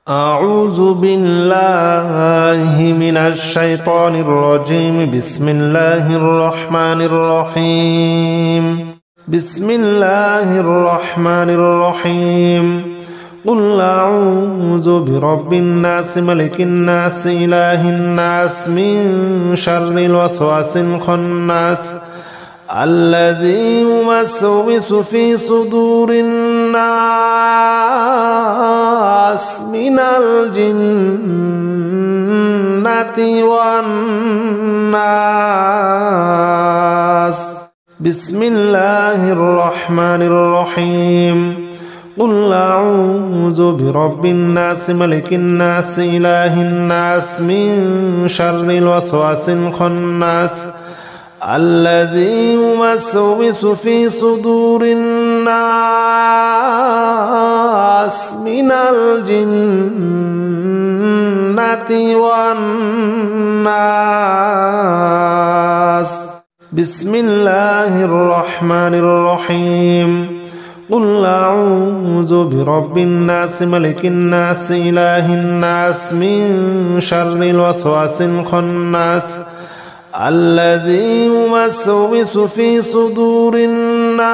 أعوذ بالله من الشيطان الرجيم. بسم الله الرحمن الرحيم. بسم الله الرحمن الرحيم. قل أعوذ برب الناس ملك الناس إله الناس من شر الوسواس الخناس الذي يوسوس في صدور الناس من الجنة والناس. بسم الله الرحمن الرحيم. قل أعوذ برب الناس ملك الناس إله الناس من شر الوسواس الخناس الذي يوسوس في صدور الناس من الجنة والناس. بسم الله الرحمن الرحيم. قل أعوذ برب الناس ملك الناس إله الناس من شر الوسواس الخناس الذي يوسوس في صدور الناس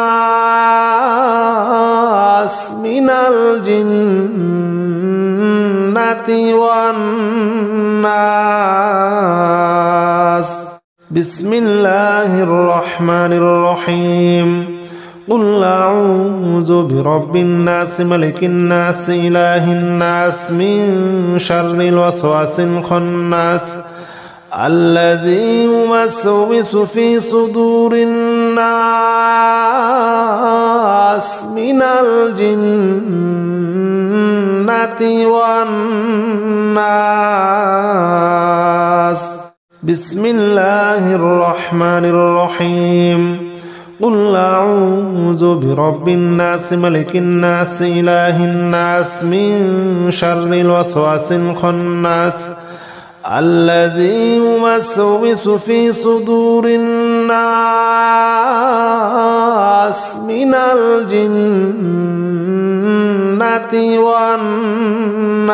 من الجنة والناس. بسم الله الرحمن الرحيم. قل أعوذ برب الناس ملك الناس إله الناس من شر الوسواس الخناس الذي يوسوس في صدور الناس من الجنة والناس. بسم الله الرحمن الرحيم. قل أعوذ برب الناس ملك الناس إله الناس من شر الوسواس الخناس الذي يوسوس في صدور الناس من الجنة والناس.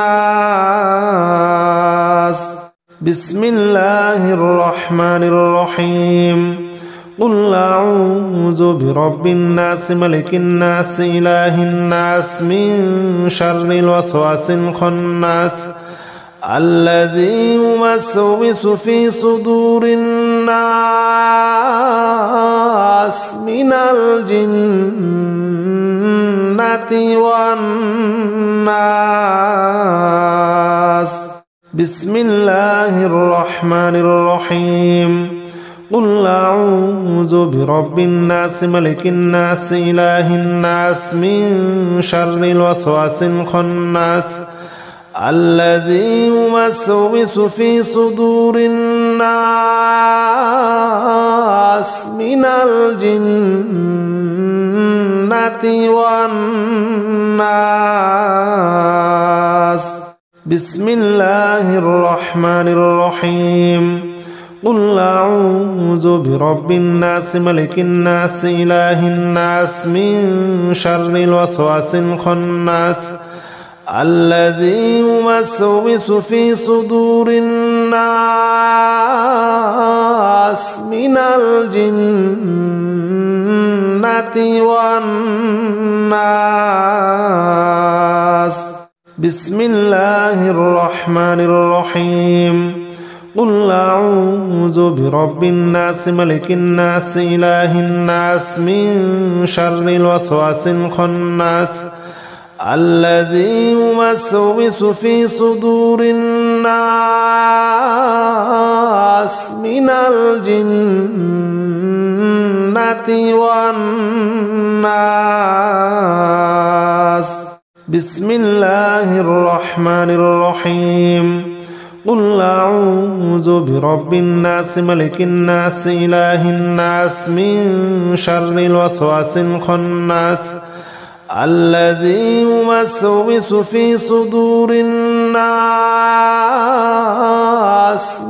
بسم الله الرحمن الرحيم. قل أعوذ برب الناس ملك الناس إله الناس من شر الوسواس الخناس الذي يوسوس في صدور الناس من الجنة والناس. بسم الله الرحمن الرحيم. قل أعوذ برب الناس ملك الناس إله الناس من شر الوسواس الخناس الذي يوسوس في صدور الناس من الجنة والناس. بسم الله الرحمن الرحيم. قل أعوذ برب الناس ملك الناس إله الناس من شر الوسواس الخناس الذي يوسوس في صدور الناس من الجنة والناس. بسم الله الرحمن الرحيم. قل أعوذ برب الناس ملك الناس إله الناس من شر الوسواس الخناس الذي يوسوس في صدور الناس من الجنة والناس. بسم الله الرحمن الرحيم. قل أعوذ برب الناس ملك الناس إله الناس من شر الوسواس الخناس الذي يوسوس في صدور الناس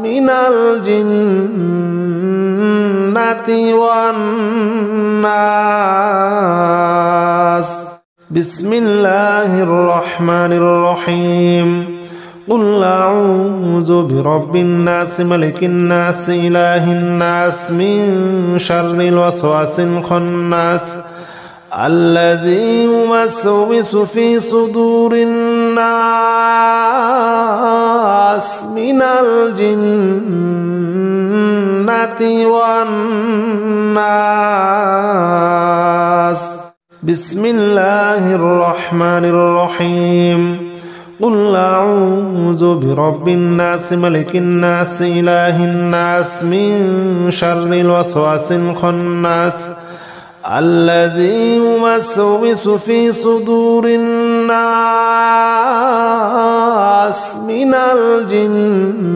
من الجنة والناس. بسم الله الرحمن الرحيم قل أعوذ برب الناس ملك الناس إله الناس من شر الوسواس الخناس الذي يوسوس في صدور الناس من الجنة والناس بسم الله الرحمن الرحيم قل أعوذ برب الناس ملك الناس إله الناس من شر الوسواس الخناس الذي يوسوس في صدور الناس من الجنة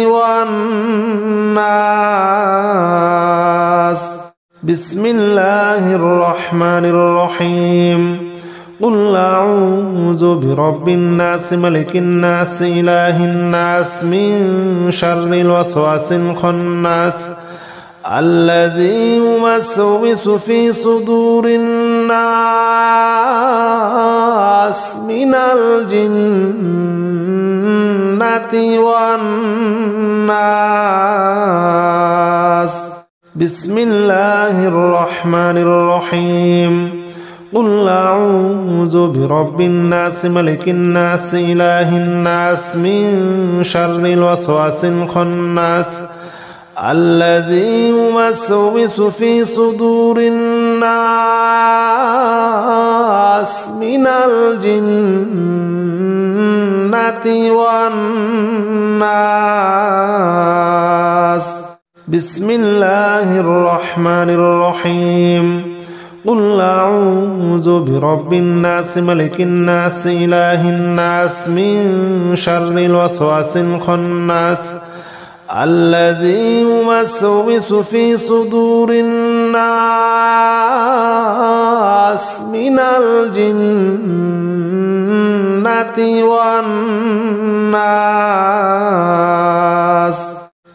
والناس بسم الله الرحمن الرحيم قل أعوذ برب الناس ملك الناس إله الناس من شر الوسواس الخناس الذي يوسوس في صدور الناس من الجنة والناس بسم الله الرحمن الرحيم قل أعوذ برب الناس ملك الناس إله الناس من شر الوسواس الخناس الذي يوسوس في صدور الناس من الجنة والناس بسم الله الرحمن الرحيم قل أعوذ برب الناس ملك الناس إله الناس من شر الوسواس الخناس الذي يوسوس في صدور الناس من الجنة والناس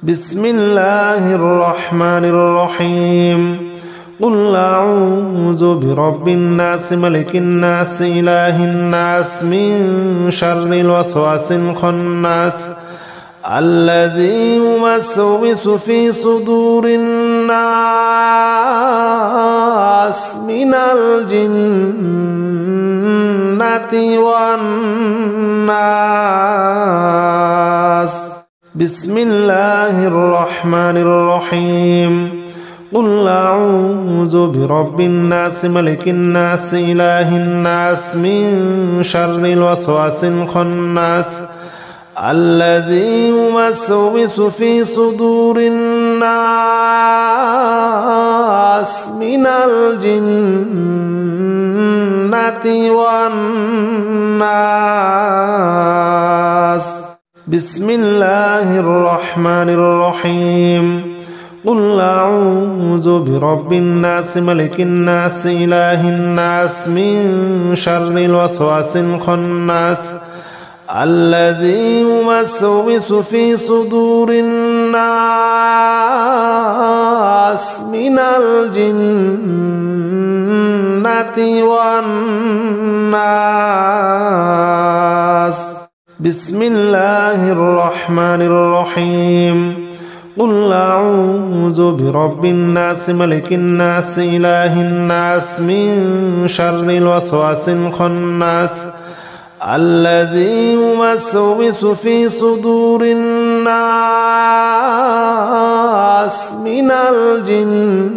بسم الله الرحمن الرحيم قل أعوذ برب الناس ملك الناس إله الناس من شر الوسواس الخناس الذي يوسوس في صدور الناس من الجنة والناس بسم الله الرحمن الرحيم قل أعوذ برب الناس ملك الناس إله الناس من شر الوسواس الخناس الذي يوسوس في صدور الناس من الجنة والناس بسم الله الرحمن الرحيم قل أعوذ برب الناس ملك الناس إله الناس من شر الوسواس الخناس الذي يوسوس في صدور الناس من الجنة والناس بسم الله الرحمن الرحيم قل أعوذ برب الناس ملك الناس إله الناس من شر الوسواس الخناس الذي يوسوس في صدور الناس من الجنة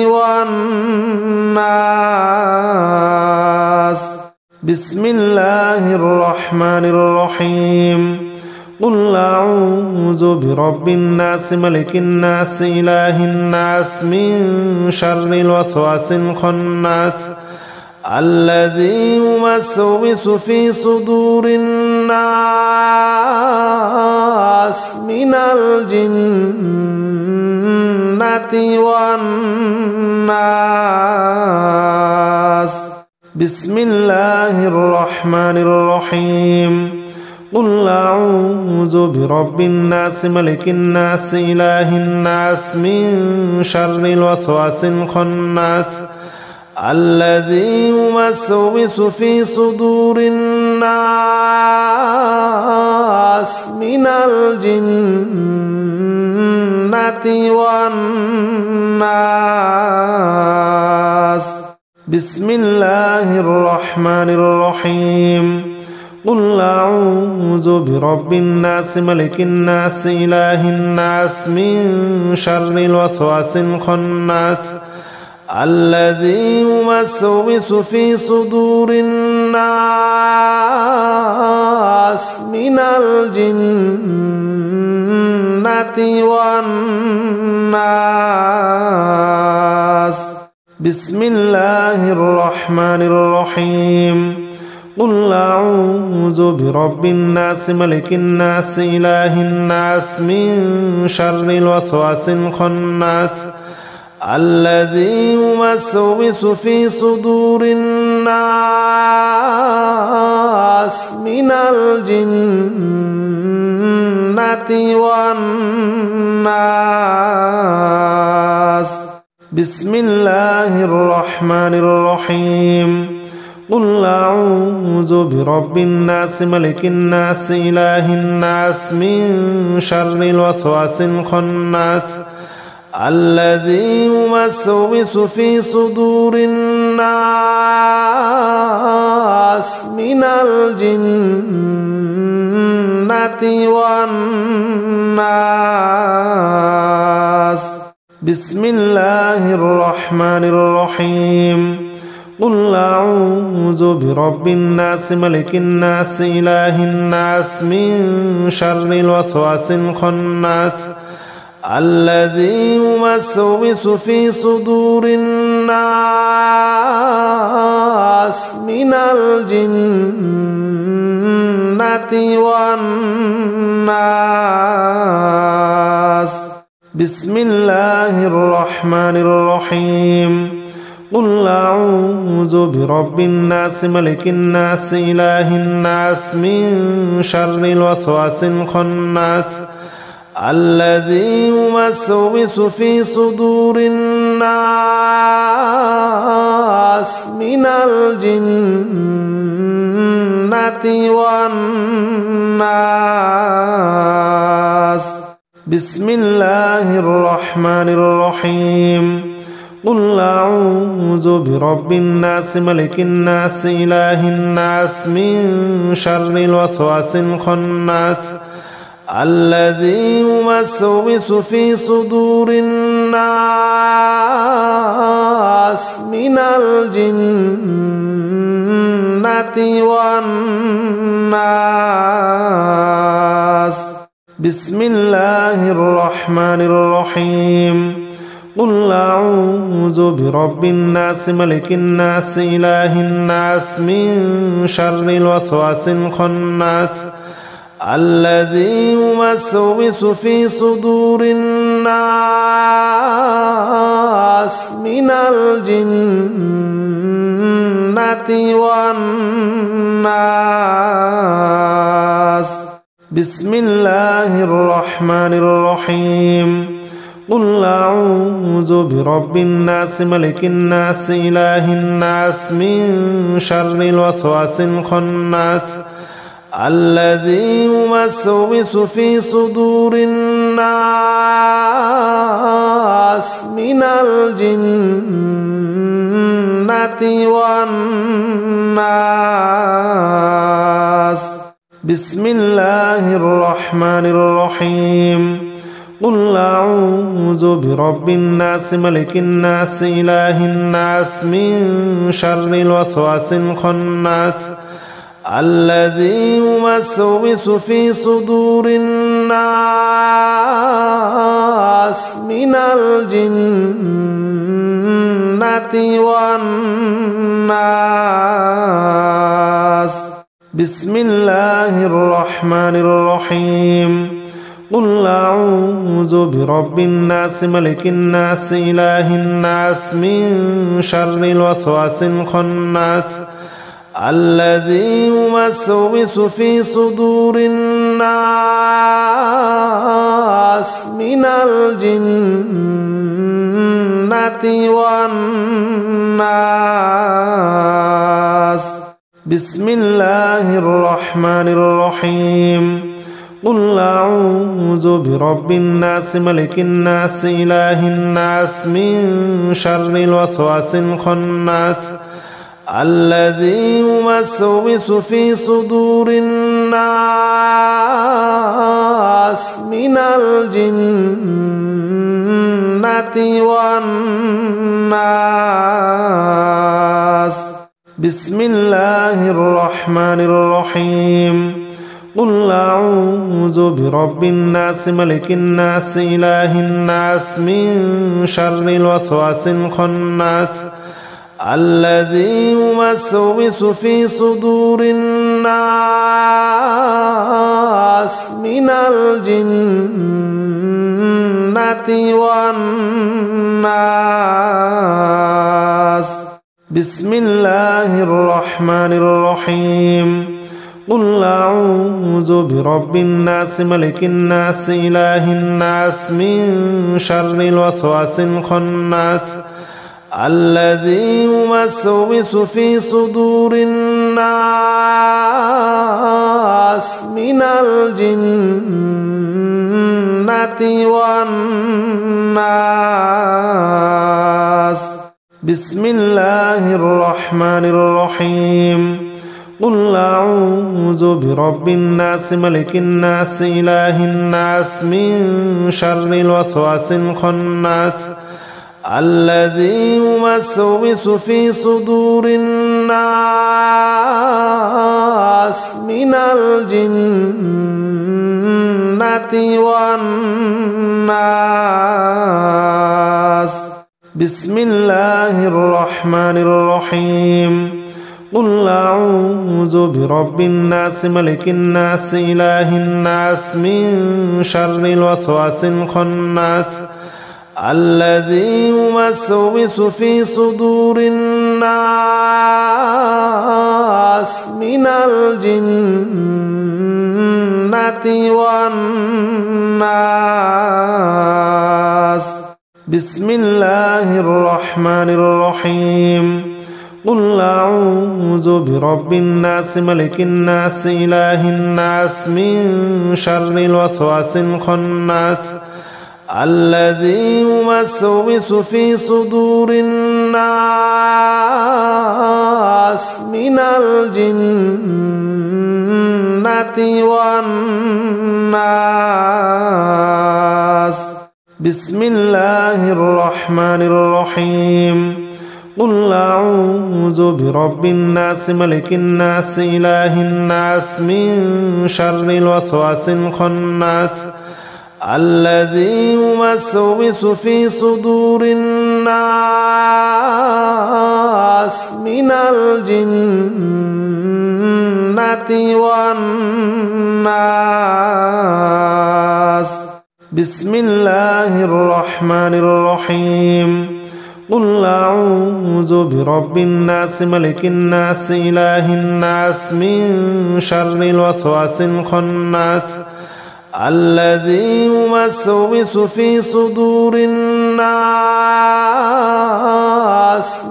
والناس بسم الله الرحمن الرحيم قل أعوذ برب الناس ملك الناس إله الناس من شر الوسواس الخناس الذي يوسوس في صدور الناس من الجنة والناس بسم الله الرحمن الرحيم قل أعوذ برب الناس ملك الناس إله الناس من شر الوسواس الخناس الذي يوسوس في صدور الناس من الجنة والناس. بسم الله الرحمن الرحيم. قل أعوذ برب الناس ملك الناس إله الناس من شر الوسواس الخناس الذي يوسوس في صدور الناس من الجنة والناس. بسم الله الرحمن الرحيم. قل أعوذ برب الناس ملك الناس إله الناس من شر الوسواس الخناس الذي يوسوس في صدور الناس من الجنة والناس. بسم الله الرحمن الرحيم. قل أعوذ برب الناس ملك الناس إله الناس من شر الوسواس الخناس الذي يوسوس في صدور الناس من الجنة والناس. بسم الله الرحمن الرحيم. قل أعوذ برب الناس ملك الناس إله الناس من شر الوسواس الخناس الذي يوسوس في صدور الناس من الجنة والناس. بسم الله الرحمن الرحيم. قل أعوذ برب الناس ملك الناس إله الناس من شر الوسواس الخناس الذي يوسوس في صدور الناس من الجنة والناس. بسم الله الرحمن الرحيم. قل أعوذ برب الناس ملك الناس إله الناس من شر الوسواس الخناس الذي يوسوس في صدور الناس من الجنة والناس. بسم الله الرحمن الرحيم. قل أعوذ برب الناس ملك الناس إله الناس من شر الوسواس الخناس الذي يوسوس في صدور الناس من الجنة والناس. بسم الله الرحمن الرحيم. قل أعوذ برب الناس ملك الناس إله الناس من شر الوسواس الخناس الذي يوسوس في صدور الناس من الجنة والناس. بسم الله الرحمن الرحيم. قل أعوذ برب الناس ملك الناس إله الناس من شر الوسواس الخناس الذي يوسوس في صدور الناس من الجنة والناس. بسم الله الرحمن الرحيم. قل أعوذ برب الناس ملك الناس إله الناس من شر الوسواس الخناس الذي يوسوس في صدور الناس من الجنة والناس. بسم الله الرحمن الرحيم. قل أعوذ برب الناس ملك الناس إله الناس من شر الوسواس الخناس الذي يوسوس في صدور الناس من الجنة والناس. بسم الله الرحمن الرحيم. قل أعوذ برب الناس ملك الناس إله الناس من شر الوسواس الخناس الذي يوسوس في صدور الناس من الجنة والناس. بسم الله الرحمن الرحيم. قل أعوذ برب الناس ملك الناس إله الناس من شر الوسواس الخناس الذي يوسوس في صدور الناس من الجنة والناس. بسم الله الرحمن الرحيم. قل أعوذ برب الناس ملك الناس إله الناس من شر الوسواس الخناس الذي يوسوس في صدور الناس من الجنة والناس. بسم الله الرحمن الرحيم. قل أعوذ برب الناس ملك الناس إله الناس من شر الوسواس الخناس الذي يوسوس في صدور الناس من الجنة والناس. بسم الله الرحمن الرحيم. قل أعوذ برب الناس ملك الناس إله الناس من شر الوسواس الخناس الذي يوسوس في صدور الناس من الجنة والناس. بسم الله الرحمن الرحيم. قل أعوذ برب الناس ملك الناس إله الناس من شر الوسواس الخناس الذي يوسوس في صدور الناس من الجنة والناس. بسم الله الرحمن الرحيم. قل أعوذ برب الناس ملك الناس إله الناس من شر الوسواس الخناس الذي يوسوس في صدور الناس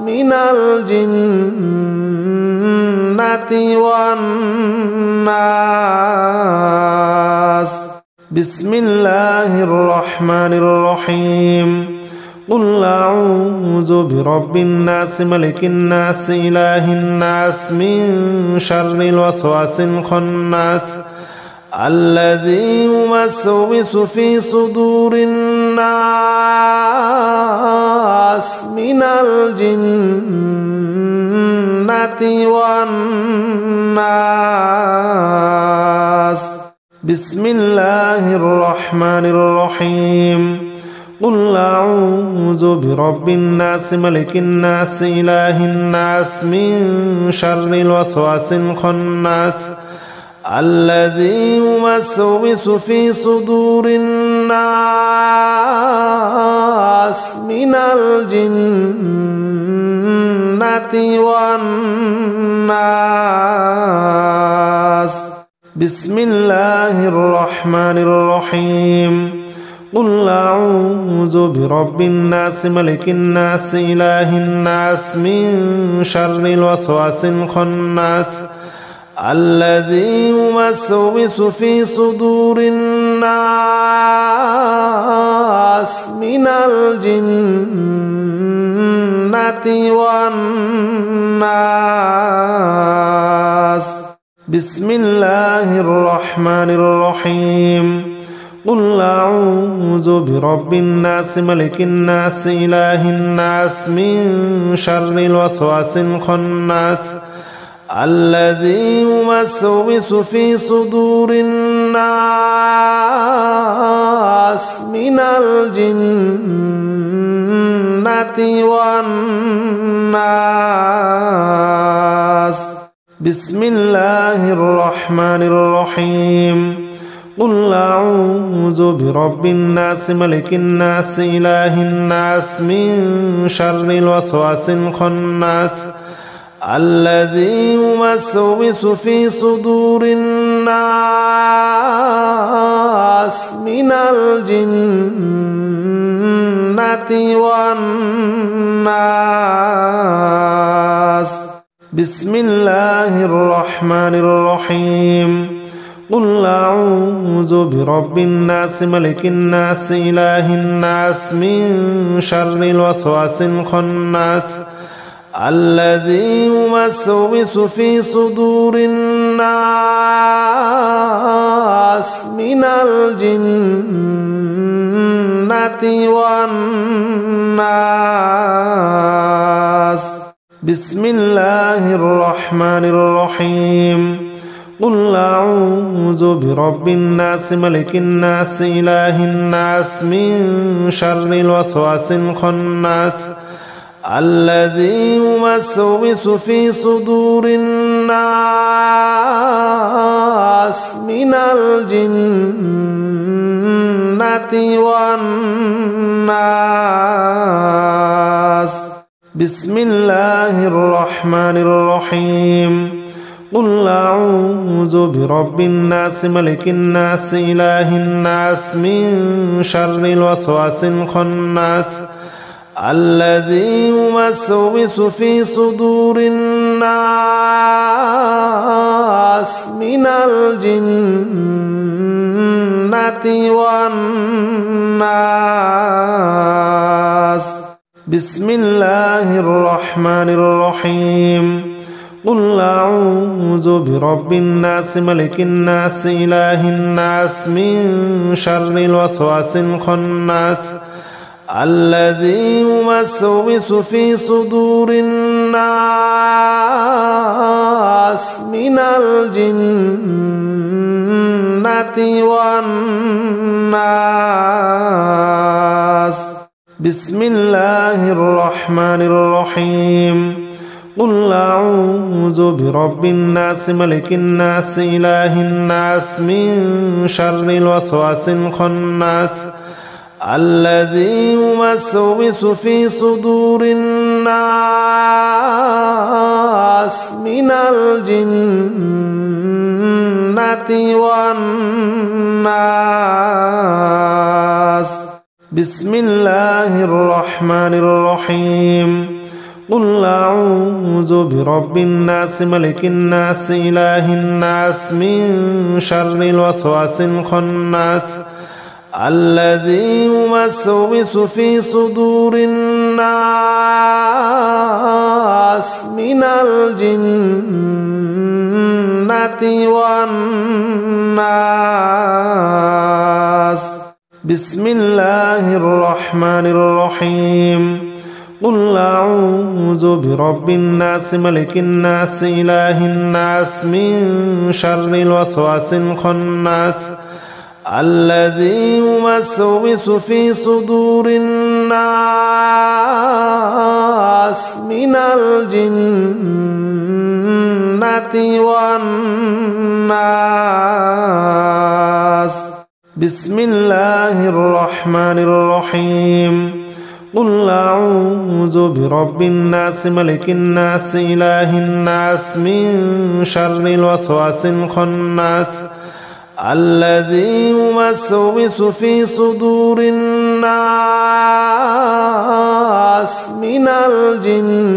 من الجنة والناس. بسم الله الرحمن الرحيم. قل أعوذ برب الناس ملك الناس إله الناس من شر الوسواس الخناس الذي يوسوس في صدور الناس من الجنة والناس. بسم الله الرحمن الرحيم. قل أعوذ برب الناس ملك الناس إله الناس من شر الوسواس الخناس الذي يوسوس في صدور الناس من الجنة والناس بسم الله الرحمن الرحيم قل أعوذ برب الناس ملك الناس إله الناس من شر الوسواس الخناس الذي يوسوس في صدور الناس من الجنة والناس بسم الله الرحمن الرحيم قل أعوذ برب الناس ملك الناس إله الناس من شر الوسواس الخناس الذي يوسوس في صدور الناس من الجنة والناس بسم الله الرحمن الرحيم قل أعوذ برب الناس ملك الناس إله الناس من شر الوسواس الخناس الذي يوسوس في صدور الناس من الجنة والناس بسم الله الرحمن الرحيم قل أعوذ برب الناس ملك الناس إله الناس من شر الوسواس الخناس الذي يوسوس في صدور الناس من الجنة والناس بسم الله الرحمن الرحيم قل أعوذ برب الناس ملك الناس إله الناس من شر الوسواس الخناس الذي يوسوس في صدور الناس من الجنة والناس بسم الله الرحمن الرحيم قل أعوذ برب الناس ملك الناس إله الناس من شر الوسواس الخناس الذي يوسوس في صدور الناس من الجنة والناس بسم الله الرحمن الرحيم قل أعوذ برب الناس ملك الناس إله الناس من شر الوسواس الخناس الذي يوسوس في صدور الناس من الجنة والناس. بسم الله الرحمن الرحيم. قل أعوذ برب الناس ملك الناس إله الناس من شر الوسواس الخناس الذي يوسوس في صدور الناس من الجنة والناس. بسم الله الرحمن الرحيم. قل أعوذ برب الناس ملك الناس إله الناس من شر الوسواس الخناس الذي يوسوس في صدور الناس من الجنة والناس. بسم الله الرحمن الرحيم. قل أعوذ برب الناس ملك الناس إله الناس من شر الوسواس الخناس الذي يوسوس في صدور الناس من الجنة والناس. بسم الله الرحمن الرحيم. قل أعوذ برب الناس ملك الناس إله الناس من شر الوسواس الخناس الذي يوسوس في صدور الناس من الجنة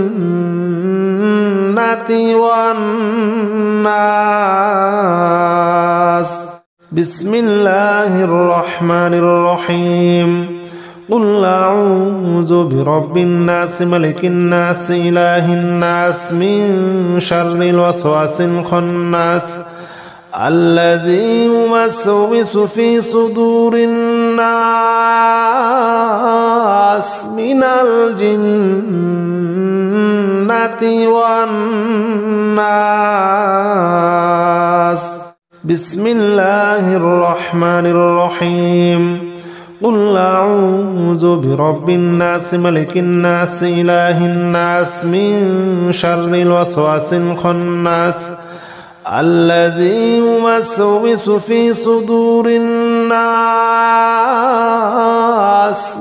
والناس. بسم الله الرحمن الرحيم. قل أعوذ برب الناس ملك الناس إله الناس من شر الوسواس الخناس الذي يوسوس في صدور الناس من الجنة والناس. بسم الله الرحمن الرحيم. قل أعوذ برب الناس ملك الناس إله الناس من شر الوسواس الخناس الذي يوسوس في صدور الناس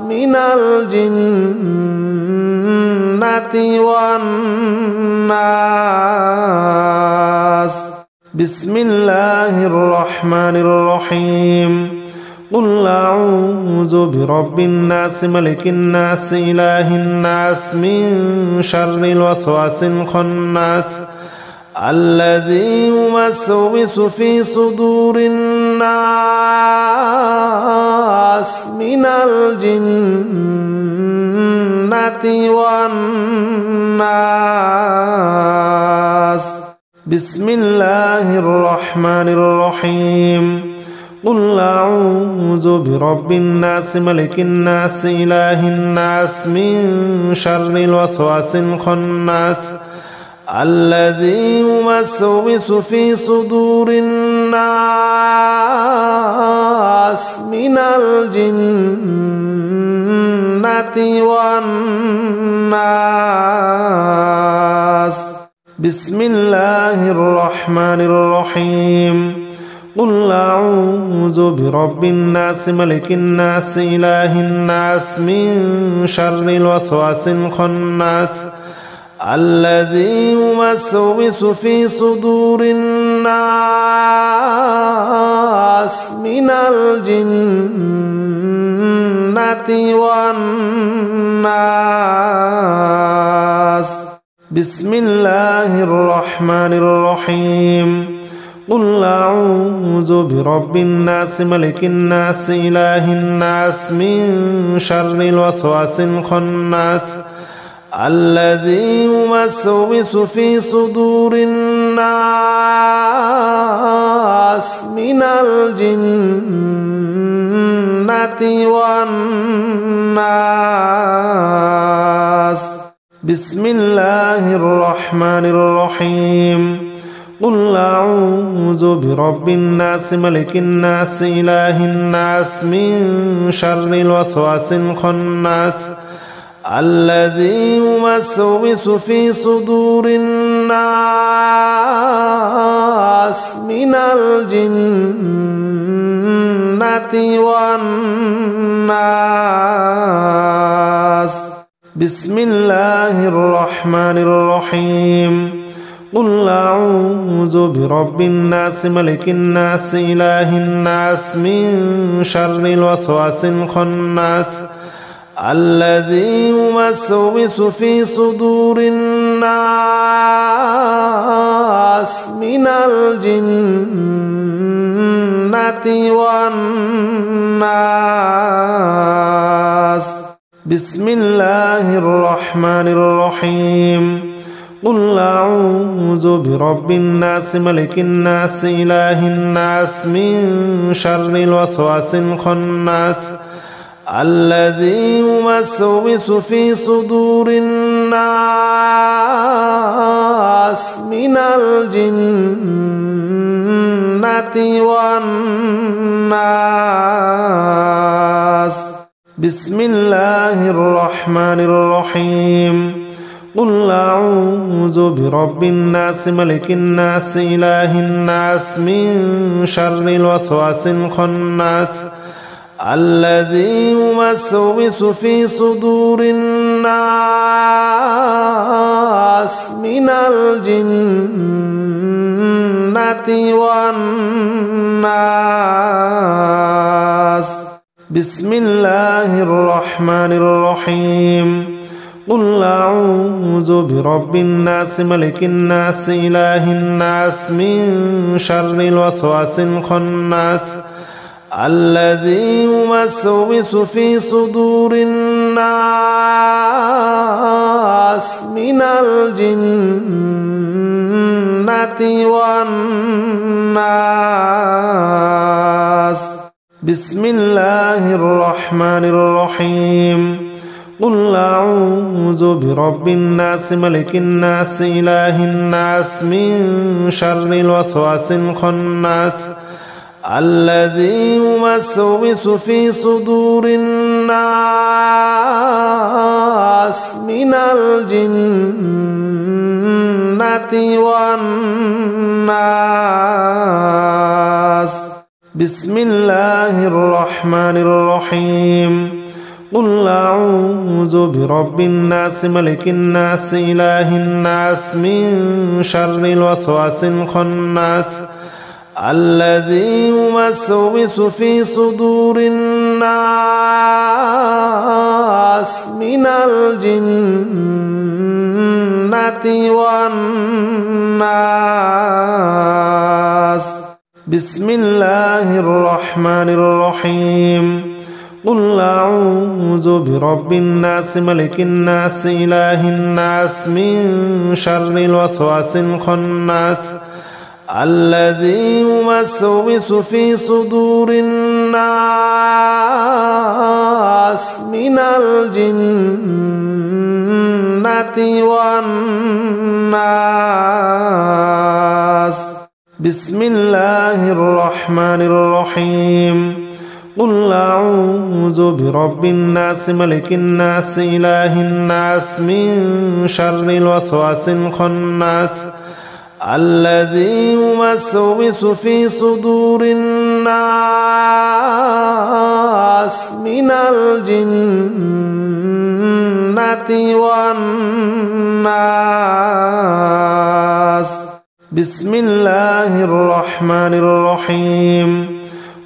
من الجنة والناس. بسم الله الرحمن الرحيم. قل أعوذ برب الناس ملك الناس إله الناس من شر الوسواس الخناس الذي يوسوس في صدور الناس من الجنة والناس. بسم الله الرحمن الرحيم. قل أعوذ برب الناس ملك الناس إله الناس من شر الوسواس الخناس الذي يوسوس في صدور الناس من الجنة والناس. بسم الله الرحمن الرحيم. قل أعوذ برب الناس ملك الناس إله الناس من شر الوسواس الخناس الذي يوسوس في صدور الناس من الجنة والناس. بسم الله الرحمن الرحيم. قل أعوذ برب الناس ملك الناس إله الناس من شر الوسواس الخناس الذي يوسوس في صدور الناس من الجنة والناس. بسم الله الرحمن الرحيم. قل أعوذ برب الناس ملك الناس إله الناس من شر الوسواس الخناس الذي يوسوس في صدور الناس من الجنة والناس. بسم الله الرحمن الرحيم. قل أعوذ برب الناس ملك الناس إله الناس من شر الوسواس الخناس الذي يوسوس في صدور الناس من الجنة والناس. بسم الله الرحمن الرحيم. قل أعوذ برب الناس ملك الناس إله الناس من شر الوسواس الخناس الذي يوسوس في صدور الناس من الجنة والناس. بسم الله الرحمن الرحيم. قل أعوذ برب الناس ملك الناس إله الناس من شر الوسواس الخناس الذي يوسوس في صدور الناس من الجنة والناس. بسم الله الرحمن الرحيم. قل أعوذ برب الناس ملك الناس إله الناس من شر الوسواس الخناس الذي يوسوس في صدور الناس من الجنة والناس. بسم الله الرحمن الرحيم. قل أعوذ برب الناس ملك الناس إله الناس من شر الوسواس الخناس الذي يوسوس في صدور الناس من الجنة والناس. بسم الله الرحمن الرحيم. قل أعوذ برب الناس ملك الناس إله الناس من شر الوسواس الخناس الذي يوسوس في صدور الناس من الجنة والناس. بسم الله الرحمن الرحيم. قل أعوذ برب الناس ملك الناس إله الناس من شر الوسواس الخناس الذي يوسوس في صدور الناس من الجنة والناس. بسم الله الرحمن الرحيم. قل أعوذ برب الناس ملك الناس إله الناس من شر الوسواس الخناس الذي يوسوس في صدور الناس من الجنة والناس. بسم الله الرحمن الرحيم.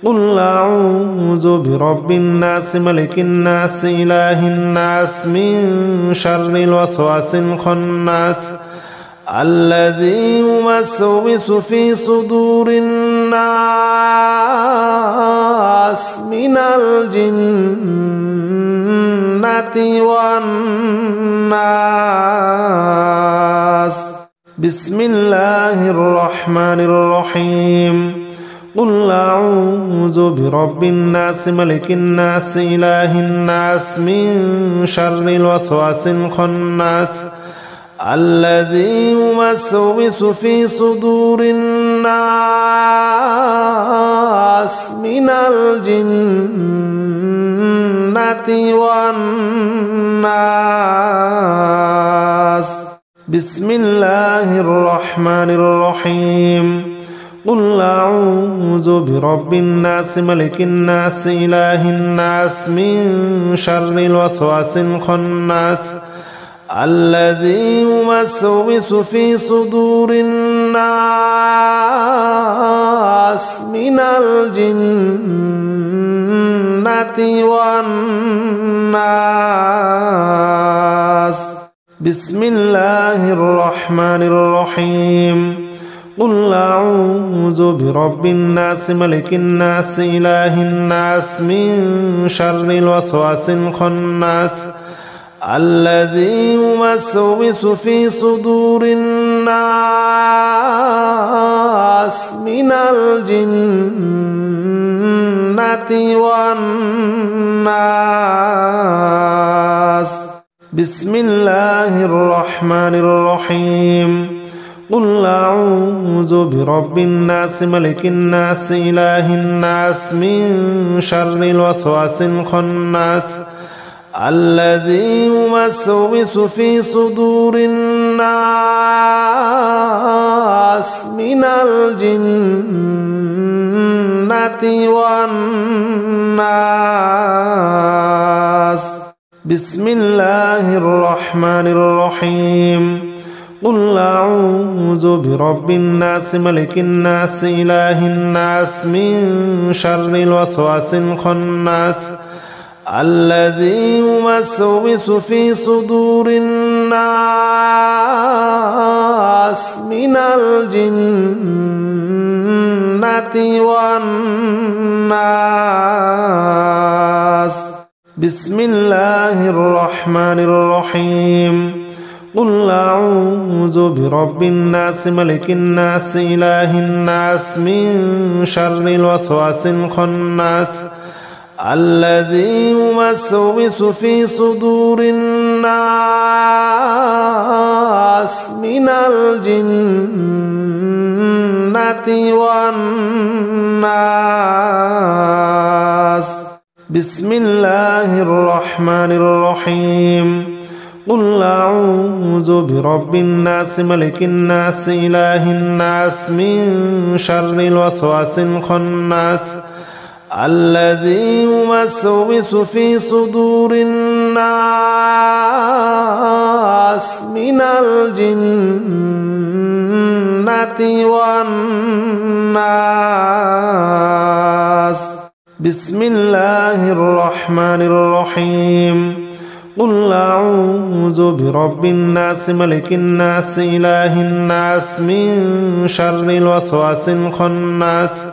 قل أعوذ برب الناس ملك الناس إله الناس من شر الوسواس الخناس الذي يوسوس في صدور الناس من الجنة والناس. بسم الله الرحمن الرحيم. قل أعوذ برب الناس ملك الناس إله الناس من شر الوسواس الخناس الذي يوسوس في صدور الناس من الجنة والناس. بسم الله الرحمن الرحيم. قل أعوذ برب الناس ملك الناس إله الناس من شر الوسواس الخناس الذي يوسوس في صدور الناس من الجنة والناس. بسم الله الرحمن الرحيم. قل أعوذ برب الناس ملك الناس إله الناس من شر الوسواس الخناس الذي يوسوس في صدور الناس من الجنة والناس. بسم الله الرحمن الرحيم. قل أعوذ برب الناس ملك الناس إله الناس من شر الوسواس الخناس الذي يوسوس في صدور الناس من الجنة والناس بسم الله الرحمن الرحيم قل أعوذ برب الناس ملك الناس إله الناس من شر الوسواس الخناس الذي يوسوس في صدور الناس من الجنة والناس بسم الله الرحمن الرحيم قل أعوذ برب الناس ملك الناس إله الناس من شر الوسواس الخناس الذي يوسوس في صدور الناس من الجنة والناس بسم الله الرحمن الرحيم قل أعوذ برب الناس ملك الناس إله الناس من شر الوسواس الخناس الذي يوسوس في صدور الناس من الجنة والناس بسم الله الرحمن الرحيم قل أعوذ برب الناس ملك الناس إله الناس من شر الوسواس الخناس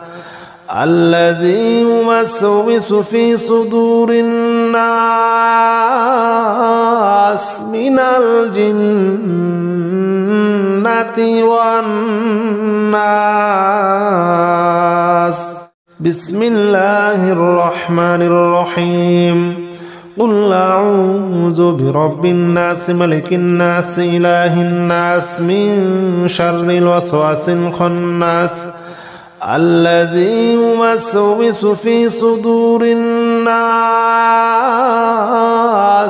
الذي يوسوس في صدور الناس من الجنة والناس بسم الله الرحمن الرحيم قل أعوذ برب الناس ملك الناس إله الناس من شر الوسواس الخناس الذي يوسوس في صدور الناس من الجنة والناس بسم الله الرحمن الرحيم قل أعوذ برب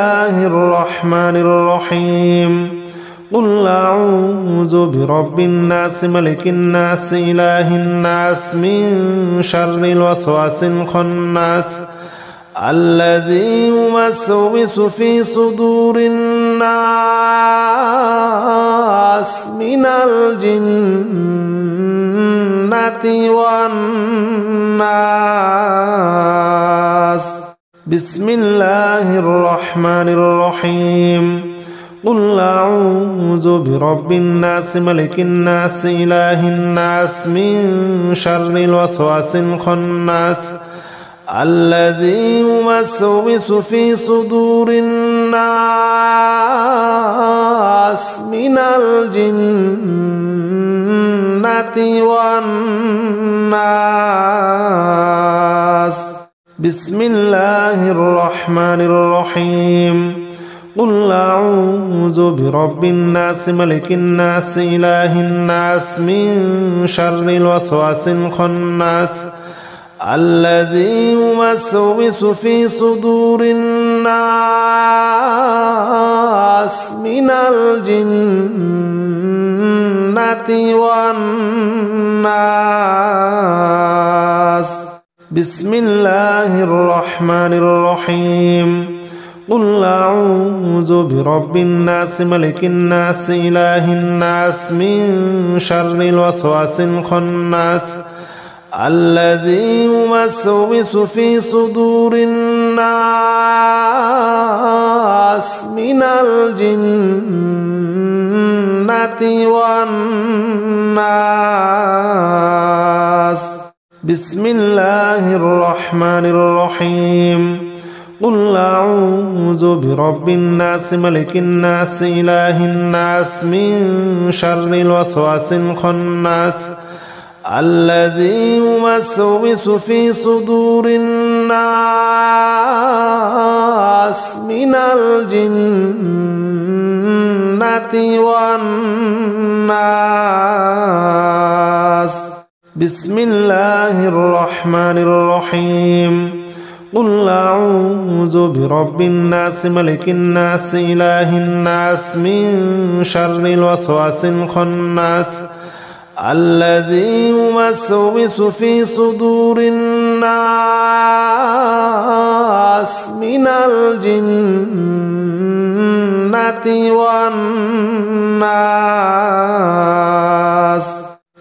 الناس ملك الناس إله الناس من شر الوسواس الخناس الذي يوسوس في صدور الناس من الجنة والناس. الناس. بسم الله الرحمن الرحيم قل أعوذ برب الناس ملك الناس إله الناس من شر الوسواس الخناس الذي يوسوس في صدور الناس من الجنة والناس بسم الله الرحمن الرحيم قل أعوذ برب الناس ملك الناس إله الناس من شر الوسواس الخناس قل أعوذ برب الناس ملك الناس إله الناس من شر الوسواس الخناس الذي يوسوس في صدور الناس من الجنة والناس. والناس. بسم الله الرحمن الرحيم قل أعوذ برب الناس ملك الناس إله الناس من شر الوسواس الخناس الذي يوسوس في صدور الناس من الجنة والناس بسم الله الرحمن الرحيم قل أعوذ برب الناس ملك الناس إله الناس من شر الوسواس الخناس الذي يوسوس في صدور الناس من الجنة والناس قل أعوذ برب الناس ملك الناس إله الناس من شر الوسواس الخناس الذي يوسوس في صدور الناس من الجنة والناس. بسم الله الرحمن الرحيم قل أعوذ برب الناس ملك الناس إله الناس من شر الوسواس الخناس الذي يوسوس في صدور الناس من الجنة والناس. بسم الله الرحمن الرحيم قل أعوذ برب الناس ملك الناس إله الناس من شر الوسواس الخناس الذي يوسوس في صدور الناس من الجنة والناس. بسم الله الرحمن الرحيم قل أعوذ برب الناس ملك الناس إله الناس من شر الوسواس الخناس الذي يوسوس في صدور الناس من الجنة والناس.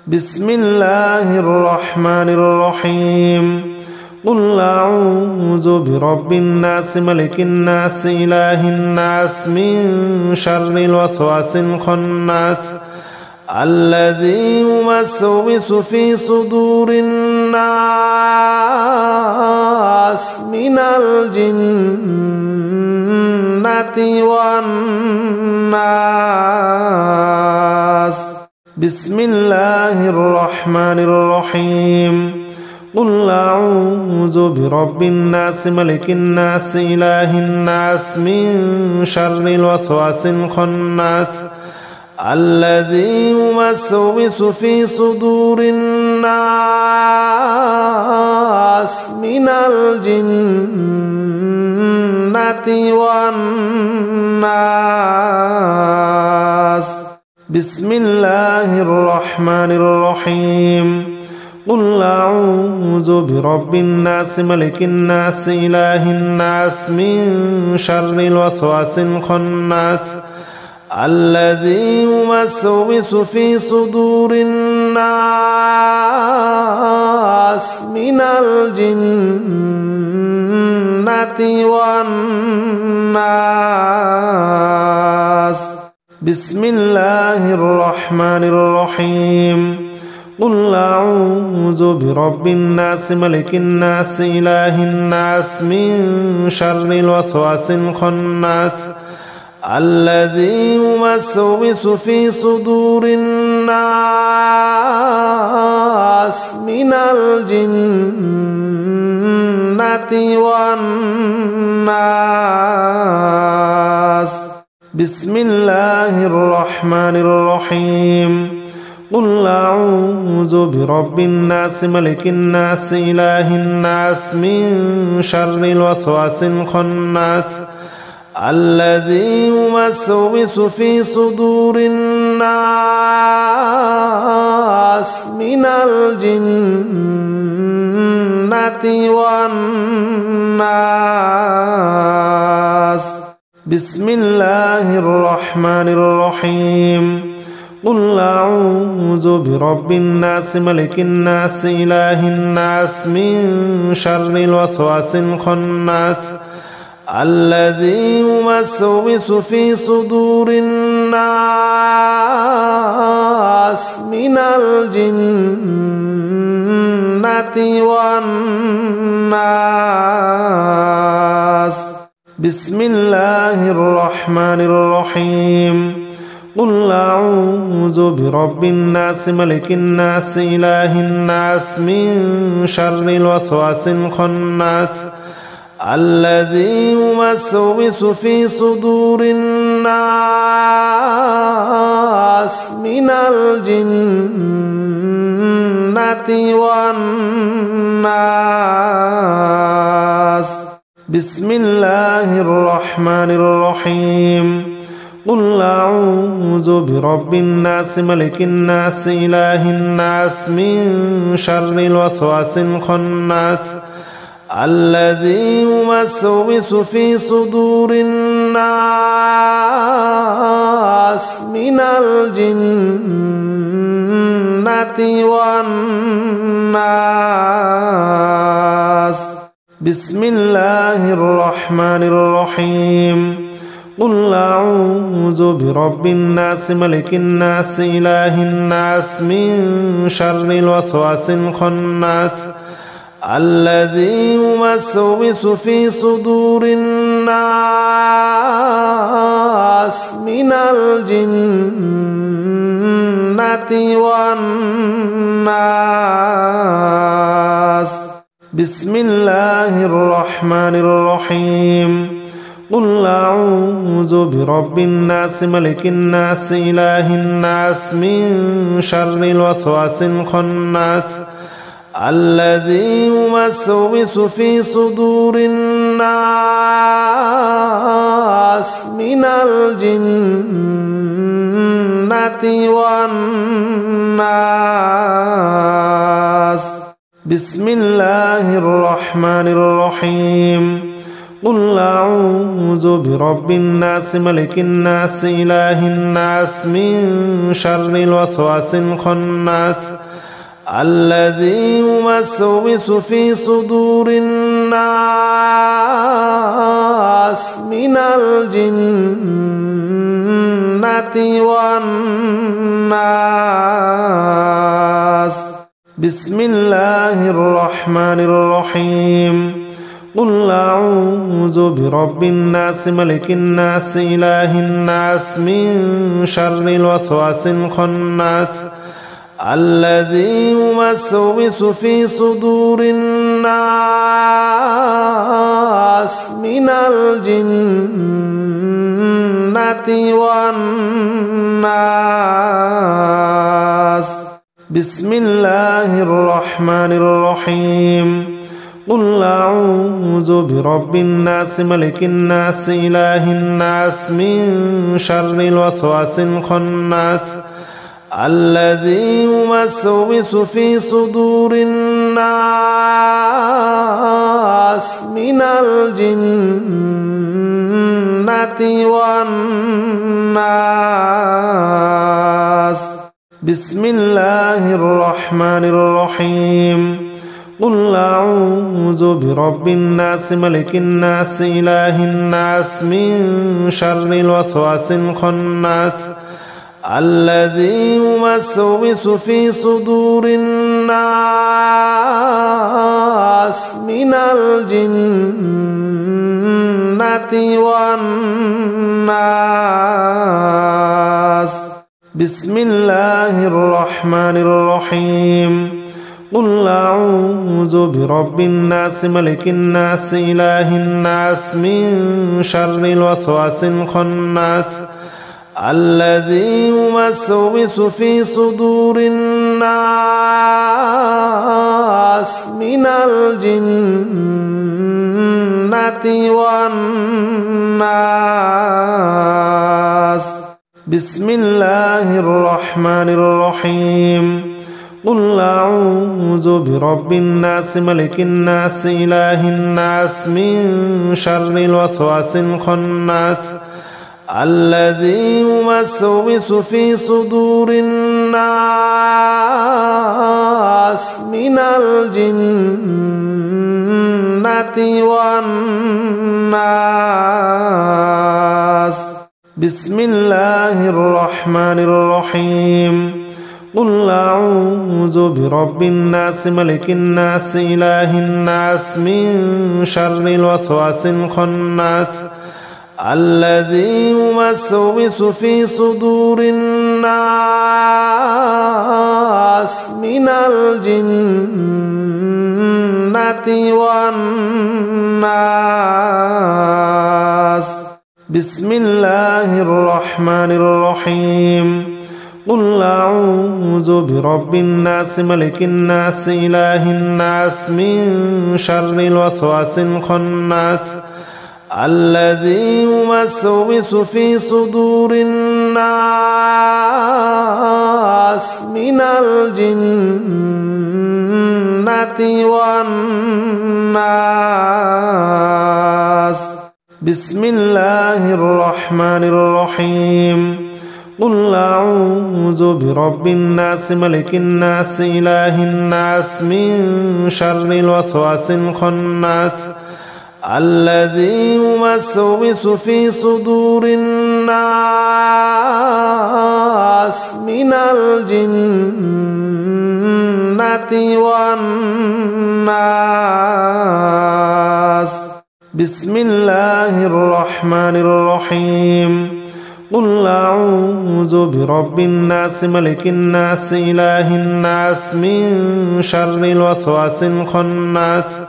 بسم الله الرحمن الرحيم. قل أعوذ برب الناس ملك الناس إله الناس من شر الوسواس الخناس الذي يوسوس في صدور الناس من الجنة والناس. بسم الله الرحمن الرحيم. قل أعوذ برب الناس ملك الناس إله الناس من شر الوسواس الخناس الذي يوسوس في صدور الناس من الجنة والناس. بسم الله الرحمن الرحيم. قل أعوذ برب الناس ملك الناس إله الناس من شر الوسواس الخناس الذي يوسوس في صدور الناس من الجنة والناس. بسم الله الرحمن الرحيم. قل أعوذ برب الناس ملك الناس إله الناس من شر الوسواس الخناس الذي يوسوس في صدور الناس من الجنة والناس. بسم الله الرحمن الرحيم. قل أعوذ برب الناس ملك الناس إله الناس من شر الوسواس الخناس الذي يوسوس في صدور الناس من الجنة والناس. بسم الله الرحمن الرحيم. قل أعوذ برب الناس ملك الناس إله الناس من شر الوسواس الخناس الذي يوسوس في صدور الناس من الجنة والناس. بسم الله الرحمن الرحيم. قل أعوذ برب الناس ملك الناس إله الناس من شر الوسواس الخناس الذي يوسوس في صدور الناس من الجنة والناس. بسم الله الرحمن الرحيم. قل أعوذ برب الناس ملك الناس إله الناس من شر الوسواس الخناس الذي يوسوس في صدور الناس من الجنة والناس. بسم الله الرحمن الرحيم. قل أعوذ برب الناس ملك الناس إله الناس من شر الوسواس الخناس الذي يوسوس في صدور الناس من الجنة والناس. بسم الله الرحمن الرحيم. قل أعوذ برب الناس ملك الناس إله الناس من شر الوسواس الخناس الذي يوسوس في صدور الناس من الجنة والناس. بسم الله الرحمن الرحيم. قل أعوذ برب الناس ملك الناس إله الناس من شر الوسواس الخناس الذي يوسوس في صدور الناس من الجنة والناس. بسم الله الرحمن الرحيم. قل أعوذ برب الناس ملك الناس إله الناس من شر الوسواس الخناس الذي يوسوس في صدور الناس من الجنة والناس. بسم الله الرحمن الرحيم. قل أعوذ برب الناس ملك الناس إله الناس من شر الوسواس الخناس الذي يوسوس في صدور الناس من الجنة والناس. بسم الله الرحمن الرحيم. قل أعوذ برب الناس ملك الناس إله الناس من شر الوسواس الخناس الذي يوسوس في صدور الناس من الجنة والناس. بسم الله الرحمن الرحيم. قل أعوذ برب الناس ملك الناس إله الناس من شر الوسواس الخناس الذي يوسوس في صدور الناس من الجنة والناس. بسم الله الرحمن الرحيم. قل أعوذ برب الناس ملك الناس إله الناس من شر الوسواس الخناس الذي يوسوس في صدور الناس من الجنة والناس. بسم الله الرحمن الرحيم. قل أعوذ برب الناس ملك الناس إله الناس من شر الوسواس الخناس الذي يوسوس في صدور الناس من الجنة والناس. بسم الله الرحمن الرحيم. قل أعوذ برب الناس ملك الناس إله الناس من شر الوسواس الخناس الذي يوسوس في صدور الناس من الجنة والناس. بسم الله الرحمن الرحيم. قل أعوذ برب الناس ملك الناس إله الناس من شر الوسواس الخناس الذي يوسوس في صدور الناس من الجنة والناس. بسم الله الرحمن الرحيم. قل أعوذ برب الناس ملك الناس إله الناس من شر الوسواس الخناس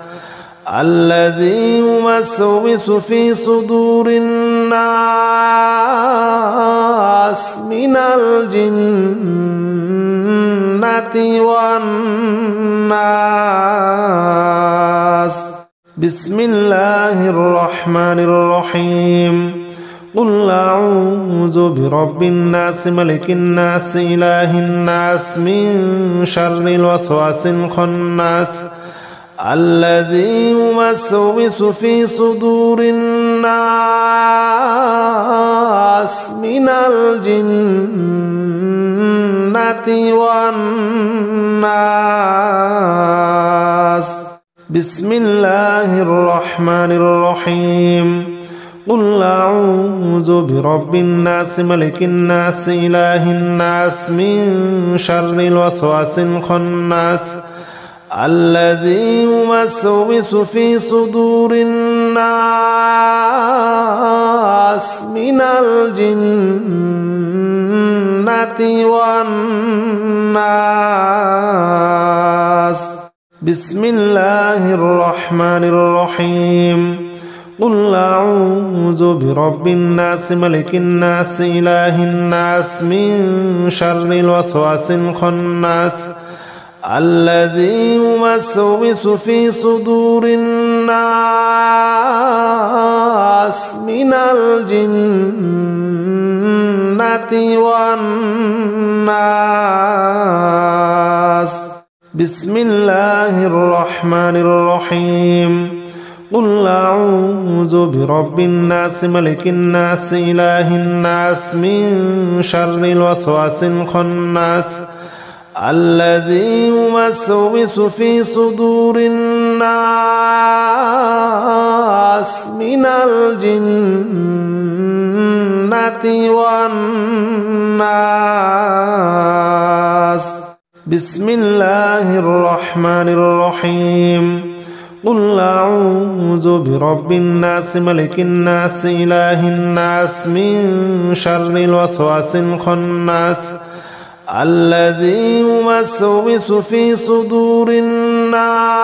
الذي يوسوس في صدور الناس من الجنة والناس بسم الله الرحمن الرحيم قل أعوذ برب الناس ملك الناس إله الناس من شر الوسواس الخناس الذي يوسوس في صدور الناس من الجنة والناس بسم الله الرحمن الرحيم قل أعوذ برب الناس ملك الناس إله الناس من شر الوسواس الخناس الذي يوسوس في صدور الناس من الجنة والناس بسم الله الرحمن الرحيم قل أعوذ برب الناس ملك الناس إله الناس من شر الوسواس الخناس الذي يوسوس في صدور الناس من الجنة والناس بسم الله الرحمن الرحيم قل أعوذ برب الناس ملك الناس إله الناس من شر الوسواس الخناس الذي يوسوس في صدور الناس من الجنة والناس بسم الله الرحمن الرحيم قل أعوذ برب الناس ملك الناس إله الناس من شر الوسواس الخناس الذي يوسوس في صدور الناس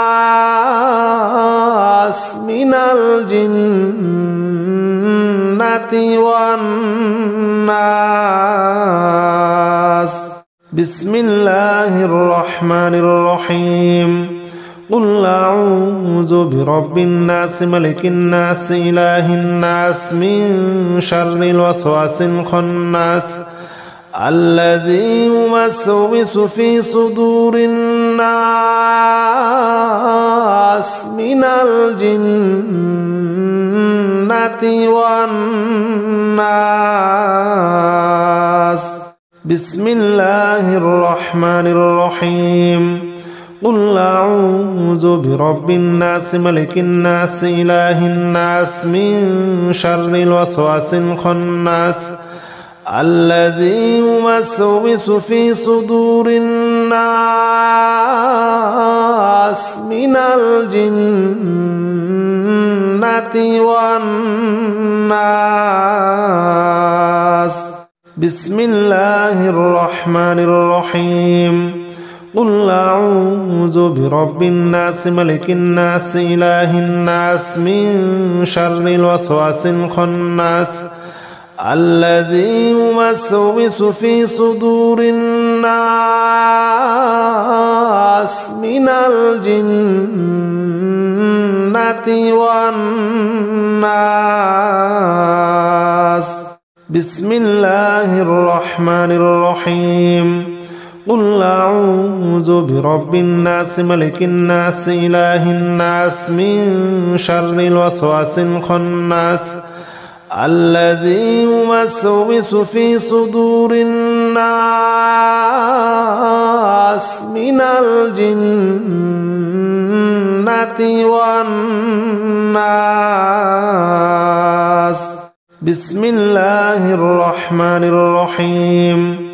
من الجنة والناس بسم الله الرحمن الرحيم قل أعوذ برب الناس ملك الناس إله الناس من شر الوسواس الخناس الذي يوسوس في صدور الناس من الجنة والناس بسم الله الرحمن الرحيم قل أعوذ برب الناس ملك الناس إله الناس من شر الوسواس الخناس الذي يوسوس في صدور الناس من الجنة والناس بسم الله الرحمن الرحيم قل أعوذ برب الناس ملك الناس إله الناس من شر الوسواس الخناس الذي يوسوس في صدور الناس من الجنة والناس بسم الله الرحمن الرحيم قل أعوذ برب الناس ملك الناس إله الناس من شر الوسواس الخناس الذي يوسوس في صدور الناس من الجنة والناس بسم الله الرحمن الرحيم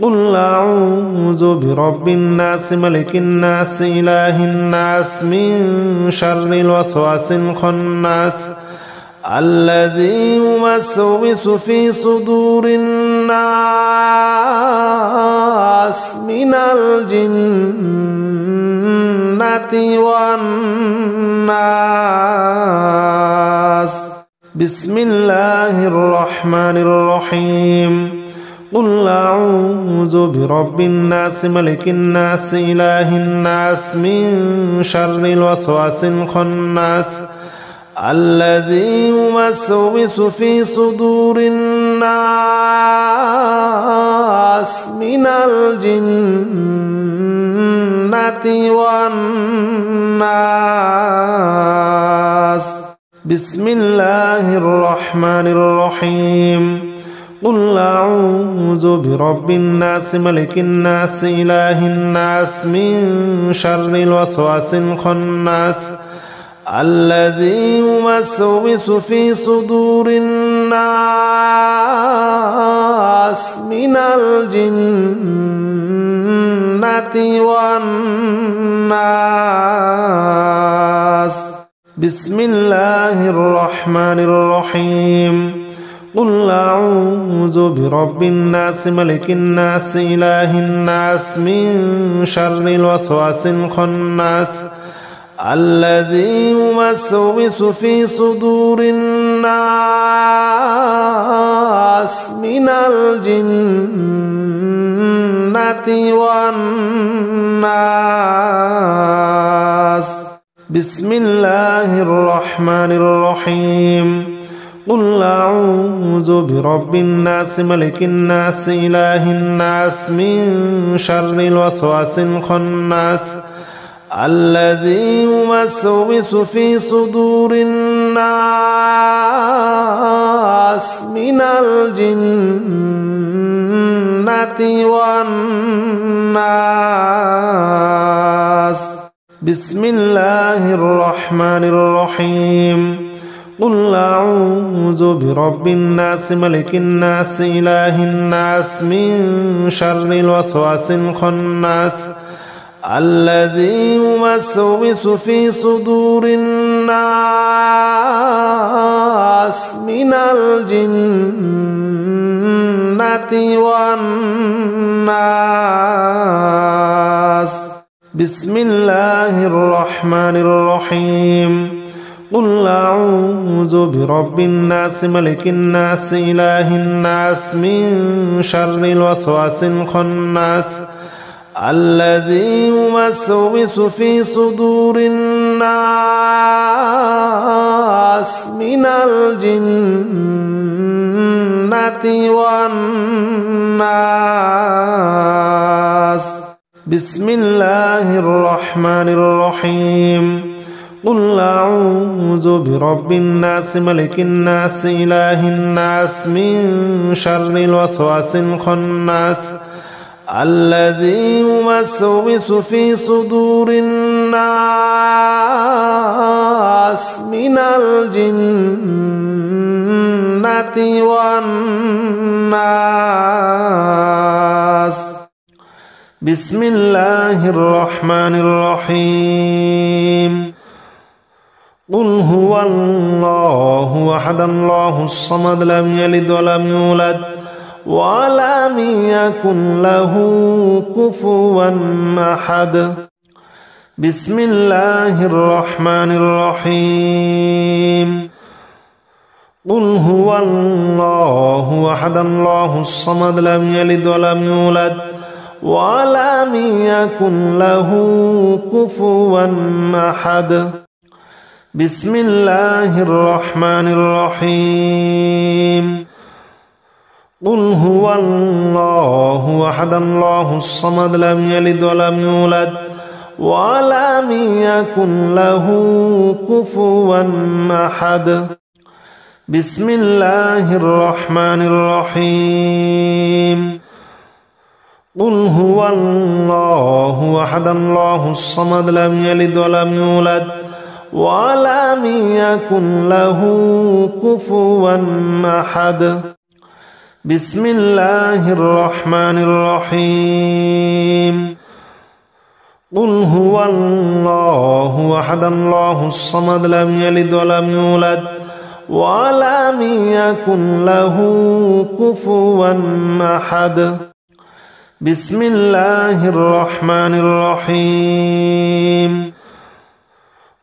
قل أعوذ برب الناس ملك الناس إله الناس من شر الوسواس الخناس الذي يوسوس في صدور الناس من الجنة والناس بسم الله الرحمن الرحيم قل أعوذ برب الناس ملك الناس إله الناس من شر الوسواس الخناس الذي يوسوس في صدور الناس من الجنة والناس. بسم الله الرحمن الرحيم. قل أعوذ برب الناس ملك الناس إله الناس من شر الوسواس الخناس الذي يوسوس في صدور الناس من الجنة والناس. بسم الله الرحمن الرحيم. قل أعوذ برب الناس ملك الناس إله الناس من شر الوسواس الخناس الذي يوسوس في صدور الناس من الجنة والناس. بسم الله الرحمن الرحيم. قل أعوذ برب الناس ملك الناس إله الناس من شر الوسواس الخناس الذي يوسوس في صدور الناس من الجنة والناس. بسم الله الرحمن الرحيم. قل أعوذ برب الناس ملك الناس إله الناس من شر الوسواس الخناس الذي يوسوس في صدور الناس من الجنة والناس. بسم الله الرحمن الرحيم. قل أعوذ برب الناس ملك الناس إله الناس من شر الوسواس الخناس الذي يوسوس في صدور الناس من الجنة والناس. بسم الله الرحمن الرحيم. قل أعوذ برب الناس ملك الناس إله الناس من شر الوسواس الخناس الذي يوسوس في صدور الناس من الجنة والناس. بسم الله الرحمن الرحيم. قل هو الله أحد الله الصمد لم يلد ولم يولد ولم يكن له كفوا أحد. بسم الله الرحمن الرحيم. قل هو الله أحد الله الصمد لم يلد ولم يولد ولم يكن له كفوا أحد. بسم الله الرحمن الرحيم. قل هو الله أحد الله الصمد لم يلد ولم يولد ولم يكن له كفوا أحد. بسم الله الرحمن الرحيم. قل هو الله أحد الله الصمد لم يلد ولم يولد ولم يكن له كفوا أحد. بسم الله الرحمن الرحيم. قل هو الله أحد الله الصمد لم يلد ولم يولد ولم يكن له كفوا أحد. بسم الله الرحمن الرحيم.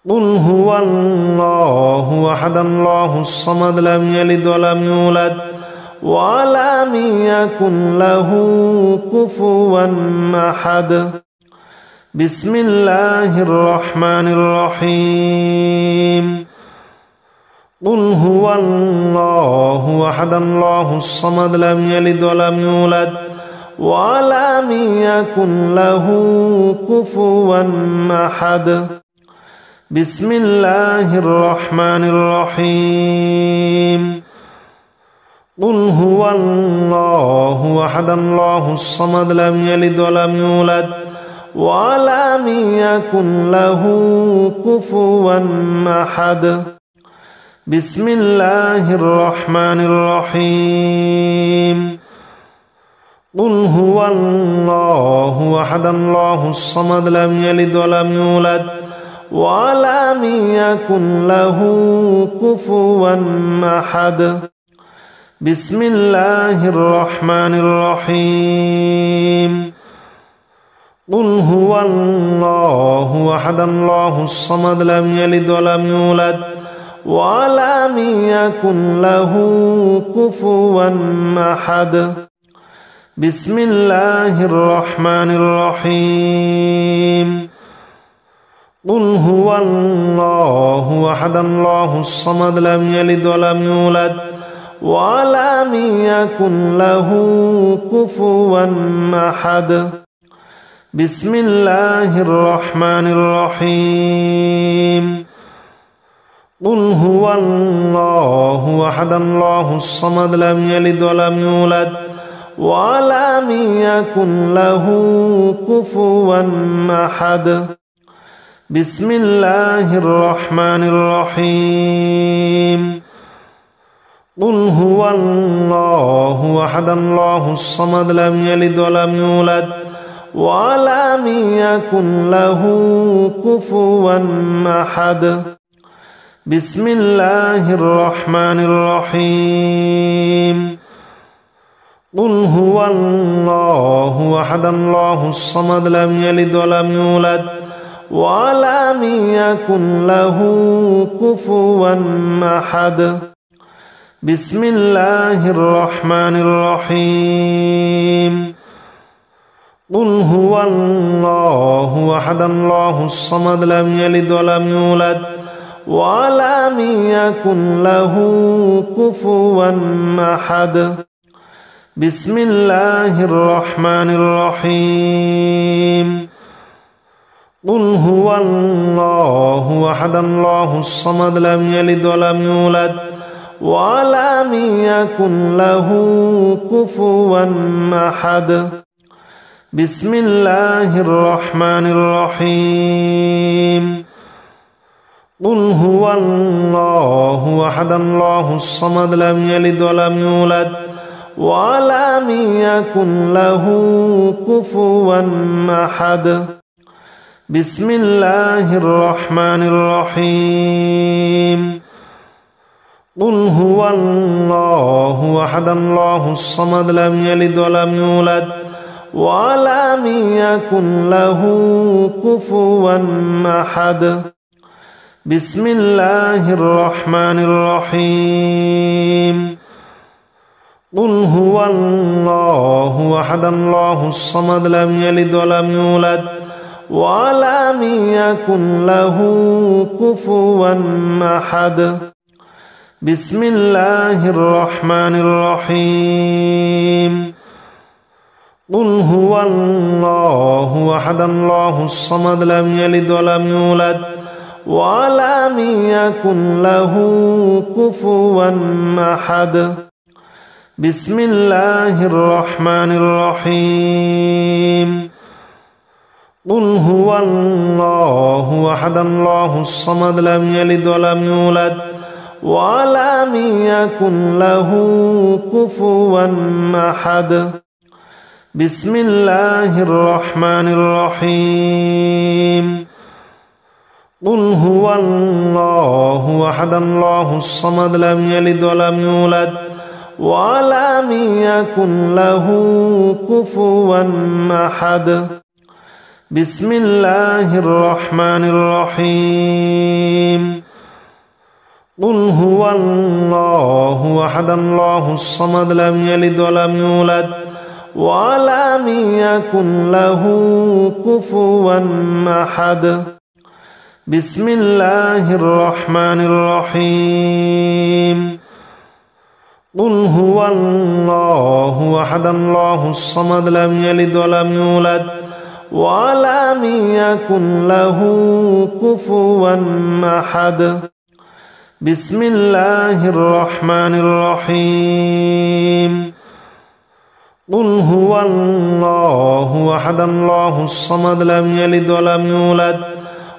قل هو الله أحد الله الصمد لم يلد ولم يولد ولم يكن له كفوا أحد. بسم الله الرحمن الرحيم. قل هو الله أحد الله الصمد لم يلد ولم يولد ولم يكن له كفوا أحد. بسم الله الرحمن الرحيم. قل هو الله أحد الله الصمد لم يلد ولم يولد ولم يكن له كفوا أحد. بسم الله الرحمن الرحيم. قل هو الله أحد الله الصمد لم يلد ولم يولد ولم يكن له كفوا أحد. بسم الله الرحمن الرحيم. قل هو الله أحد الله الصمد لم يلد ولم يولد ولم يكن له كفوا أحد. بسم الله الرحمن الرحيم. قل هو الله أحد الله الصمد لم يلد ولم يولد ولم يكن له كفوا أحد. بسم الله الرحمن الرحيم. قل هو الله أحد الله الصمد لم يلد ولم يولد ولم يكن له كفوا أحد. بسم الله الرحمن الرحيم. قل هو الله أحد الله الصمد لم يلد ولم يولد ولم يكن له كفوا أحد. بسم الله الرحمن الرحيم. قل هو الله أحد الله الصمد لم يلد ولم يولد ولم يكن له كفوا أحد. بسم الله الرحمن الرحيم. قل هو الله أحد الله الصمد لم يلد ولم يولد ولم يكن له كفوا أحد. بسم الله الرحمن الرحيم. قل هو الله أحد الله الصمد لم يلد ولم يولد ولم يكن له كفوا أحد. بسم الله الرحمن الرحيم. قل هو الله أحد الله الصمد لم يلد ولم يولد ولم يكن له كفوا أحد. بسم الله الرحمن الرحيم. قل هو الله أحد الله الصمد لم يلد ولم يولد ولم يكن له كفوا أحد. بسم الله الرحمن الرحيم. قل هو الله أحد الله الصمد لم يلد ولم يولد ولم يكن له كفوا أحد. بسم الله الرحمن الرحيم. قل هو الله أحد الله الصمد لم يلد ولم يولد ولم يكن له كفوا أحد. بسم الله الرحمن الرحيم. قل هو الله أحد الله الصمد لم يلد ولم يولد ولم يكن له كفوا أحد. بسم الله الرحمن الرحيم. قل هو الله أحد الله الصمد لم يلد ولم يولد ولم يكن له كفوا أحد. بسم الله الرحمن الرحيم. قل هو الله أحد الله الصمد لم يلد ولم يولد ولم يكن له كفوا أحد بسم الله الرحمن الرحيم قل هو الله أحد الله الصمد لم يلد ولم يولد ولم يكن له كفوا أحد بسم الله الرحمن الرحيم قل هو الله أحد الله الصمد لم يلد ولم يولد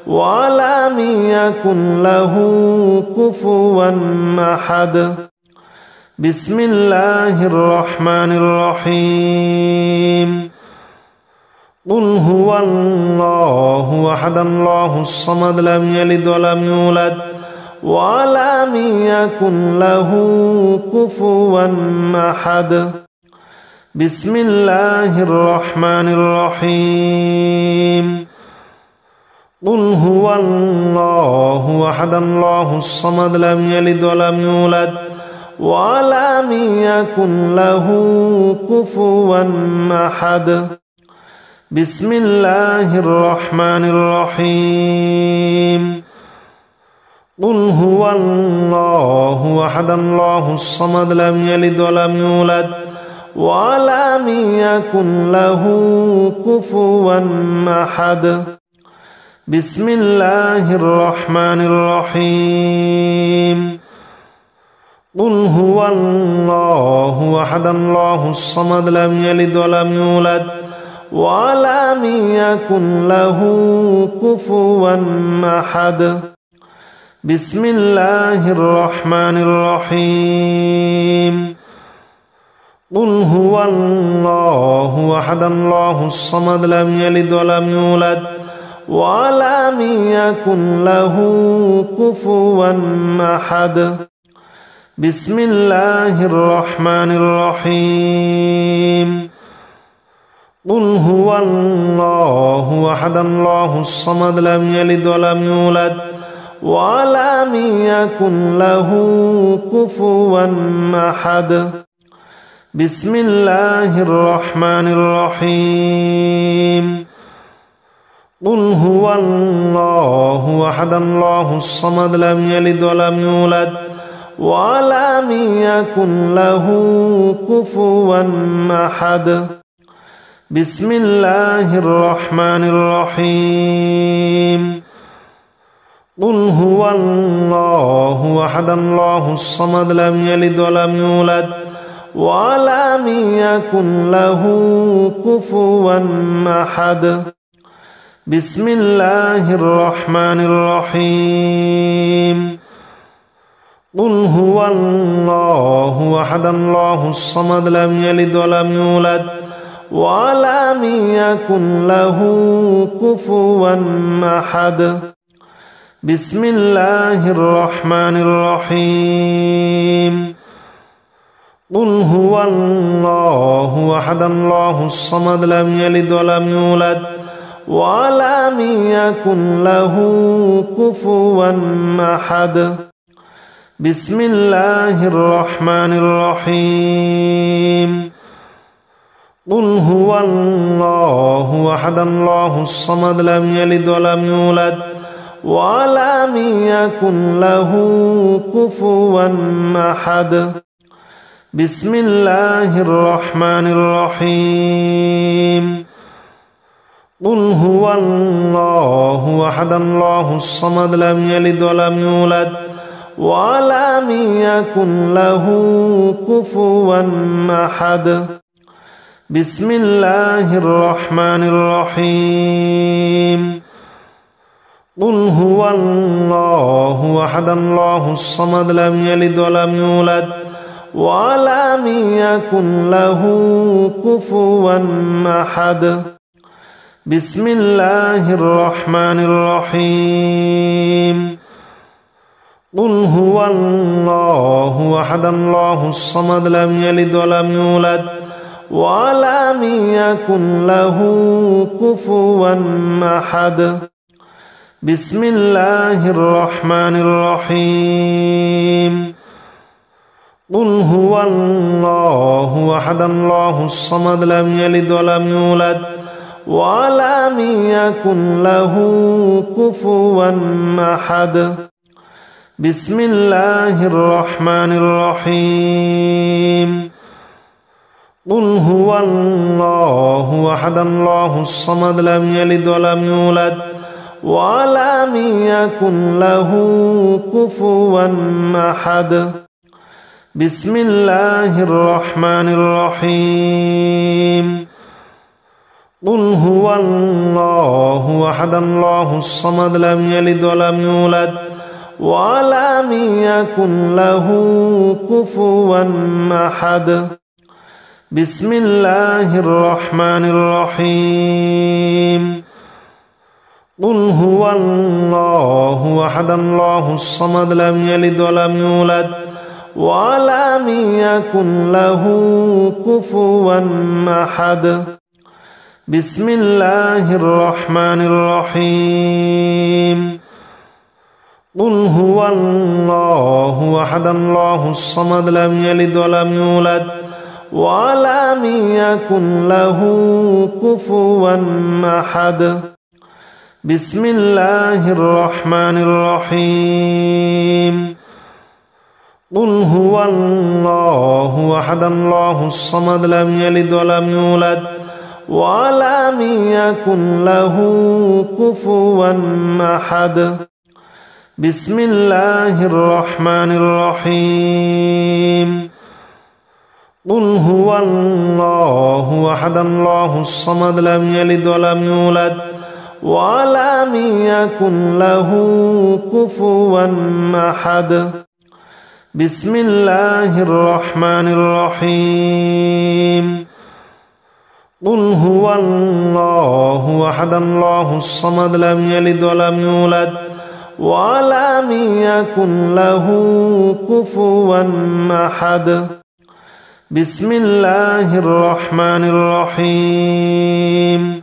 ولم يكن له كفوا أحد بسم الله الرحمن الرحيم قل هو الله أحد الله الصمد لم يلد ولم يولد ولم يكن له كفوا أحد بسم الله الرحمن الرحيم قل هو الله أحد الله الصمد لم يلد ولم يولد ولم يكن له كفوا أحد بسم الله الرحمن الرحيم قل هو الله أحد الله الصمد لم يلد ولم يولد ولم يكن له كفوا أحد بسم الله الرحمن الرحيم قل هو الله أحد الله الصمد لم يلد ولم يولد ولم يكن له كفوا أحد بسم الله الرحمن الرحيم قل هو الله أحد الله الصمد لم يلد ولم يولد ولم يكن له كفوا أحد بسم الله الرحمن الرحيم قل هو الله أحد الله الصمد لم يلد ولم يولد ولم يكن له كفوا أحد بسم الله الرحمن الرحيم قل هو الله أحد الله الصمد لم يلد ولم يولد ولم يكن له كفوا أحد بسم الله الرحمن الرحيم قل هو الله أحد الله الصمد لم يلد ولم يولد ولم يكن له كفوا أحد بسم الله الرحمن الرحيم قل هو الله أحد الله الصمد لم يلد ولم يولد ولم يكن له كفوا أحد بسم الله الرحمن الرحيم قل هو الله أحد الله الصمد لم يلد ولم يولد ولم يكن له كفوا أحد بسم الله الرحمن الرحيم قل هو الله أحد الله الصمد لم يلد ولم يولد ولم يكن له كفوا أحد بسم الله الرحمن الرحيم قل هو الله أحد الله الصمد لم يلد ولم يولد ولم يكن له كفوا أحد بسم الله الرحمن الرحيم قل هو الله أحد الله الصمد لم يلد ولم يولد ولم يكن له كفوا أحد بسم الله الرحمن الرحيم قل هو الله أحد الله الصمد لم يلد ولم يولد ولم يكن له كفوا أحد بسم الله الرحمن الرحيم قل هو الله أحد الله الصمد لم يلد ولم يولد ولم يكن له كفوا أحد بسم الله الرحمن الرحيم قل هو الله أحد الله الصمد لم يلد ولم يولد ولم يكن له كفوا أحد بسم الله الرحمن الرحيم قل هو الله أحد الله الصمد لم يلد ولم يولد ولم يكن له كفوا أحد بسم الله الرحمن الرحيم قل هو الله أحد الله الصمد لم يلد ولم يولد ولم يكن له كفوا أحد بسم الله الرحمن الرحيم قل هو الله أحد الله الصمد لم يلد ولم يولد ولم يكن له كفوا أحد بسم الله الرحمن الرحيم قل هو الله أحد الله الصمد لم يلد ولم يولد ولم يكن له كفوا أحد بسم الله الرحمن الرحيم قل هو الله أحد الله الصمد لم يلد ولم يولد ولم يكن له كفوا أحد بسم الله الرحمن الرحيم قل هو الله أحد الله الصمد لم يلد ولم يولد ولم يكن له كفوا أحد بسم الله الرحمن الرحيم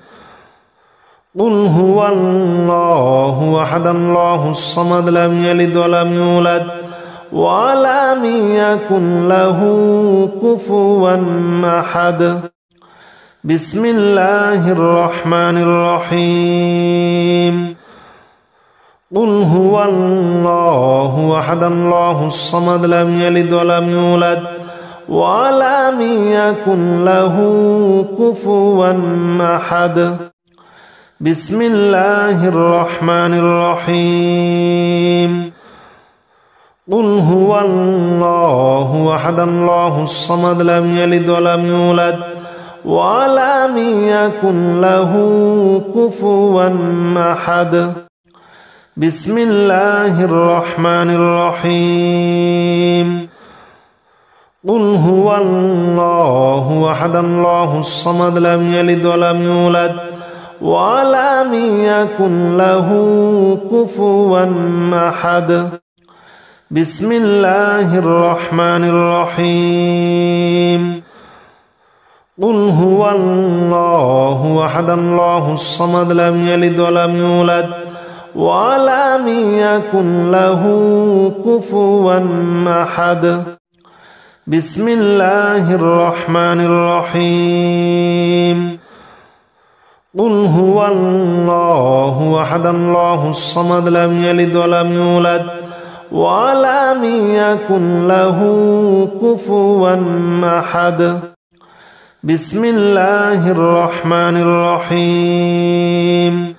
قل هو الله أحد الله الصمد لم يلد ولم يولد ولم يكن له كفوا أحد بسم الله الرحمن الرحيم قل هو الله أحد الله الصمد لم يلد ولم يولد ولم يكن له كفوا أحد بسم الله الرحمن الرحيم قل هو الله أحد الله الصمد لم يلد ولم يولد ولم يكن له كفوا أحد بسم الله الرحمن الرحيم قل هو الله أحد الله الصمد لم يلد ولم يولد ولم يكن له كفوا أحد بسم الله الرحمن الرحيم قل هو الله أحد الله الصمد لم يلد ولم يولد ولم يكن له كفوا أحد بسم الله الرحمن الرحيم قل هو الله أحد الله الصمد لم يلد ولم يولد ولم يكن له كفوا أحد بسم الله الرحمن الرحيم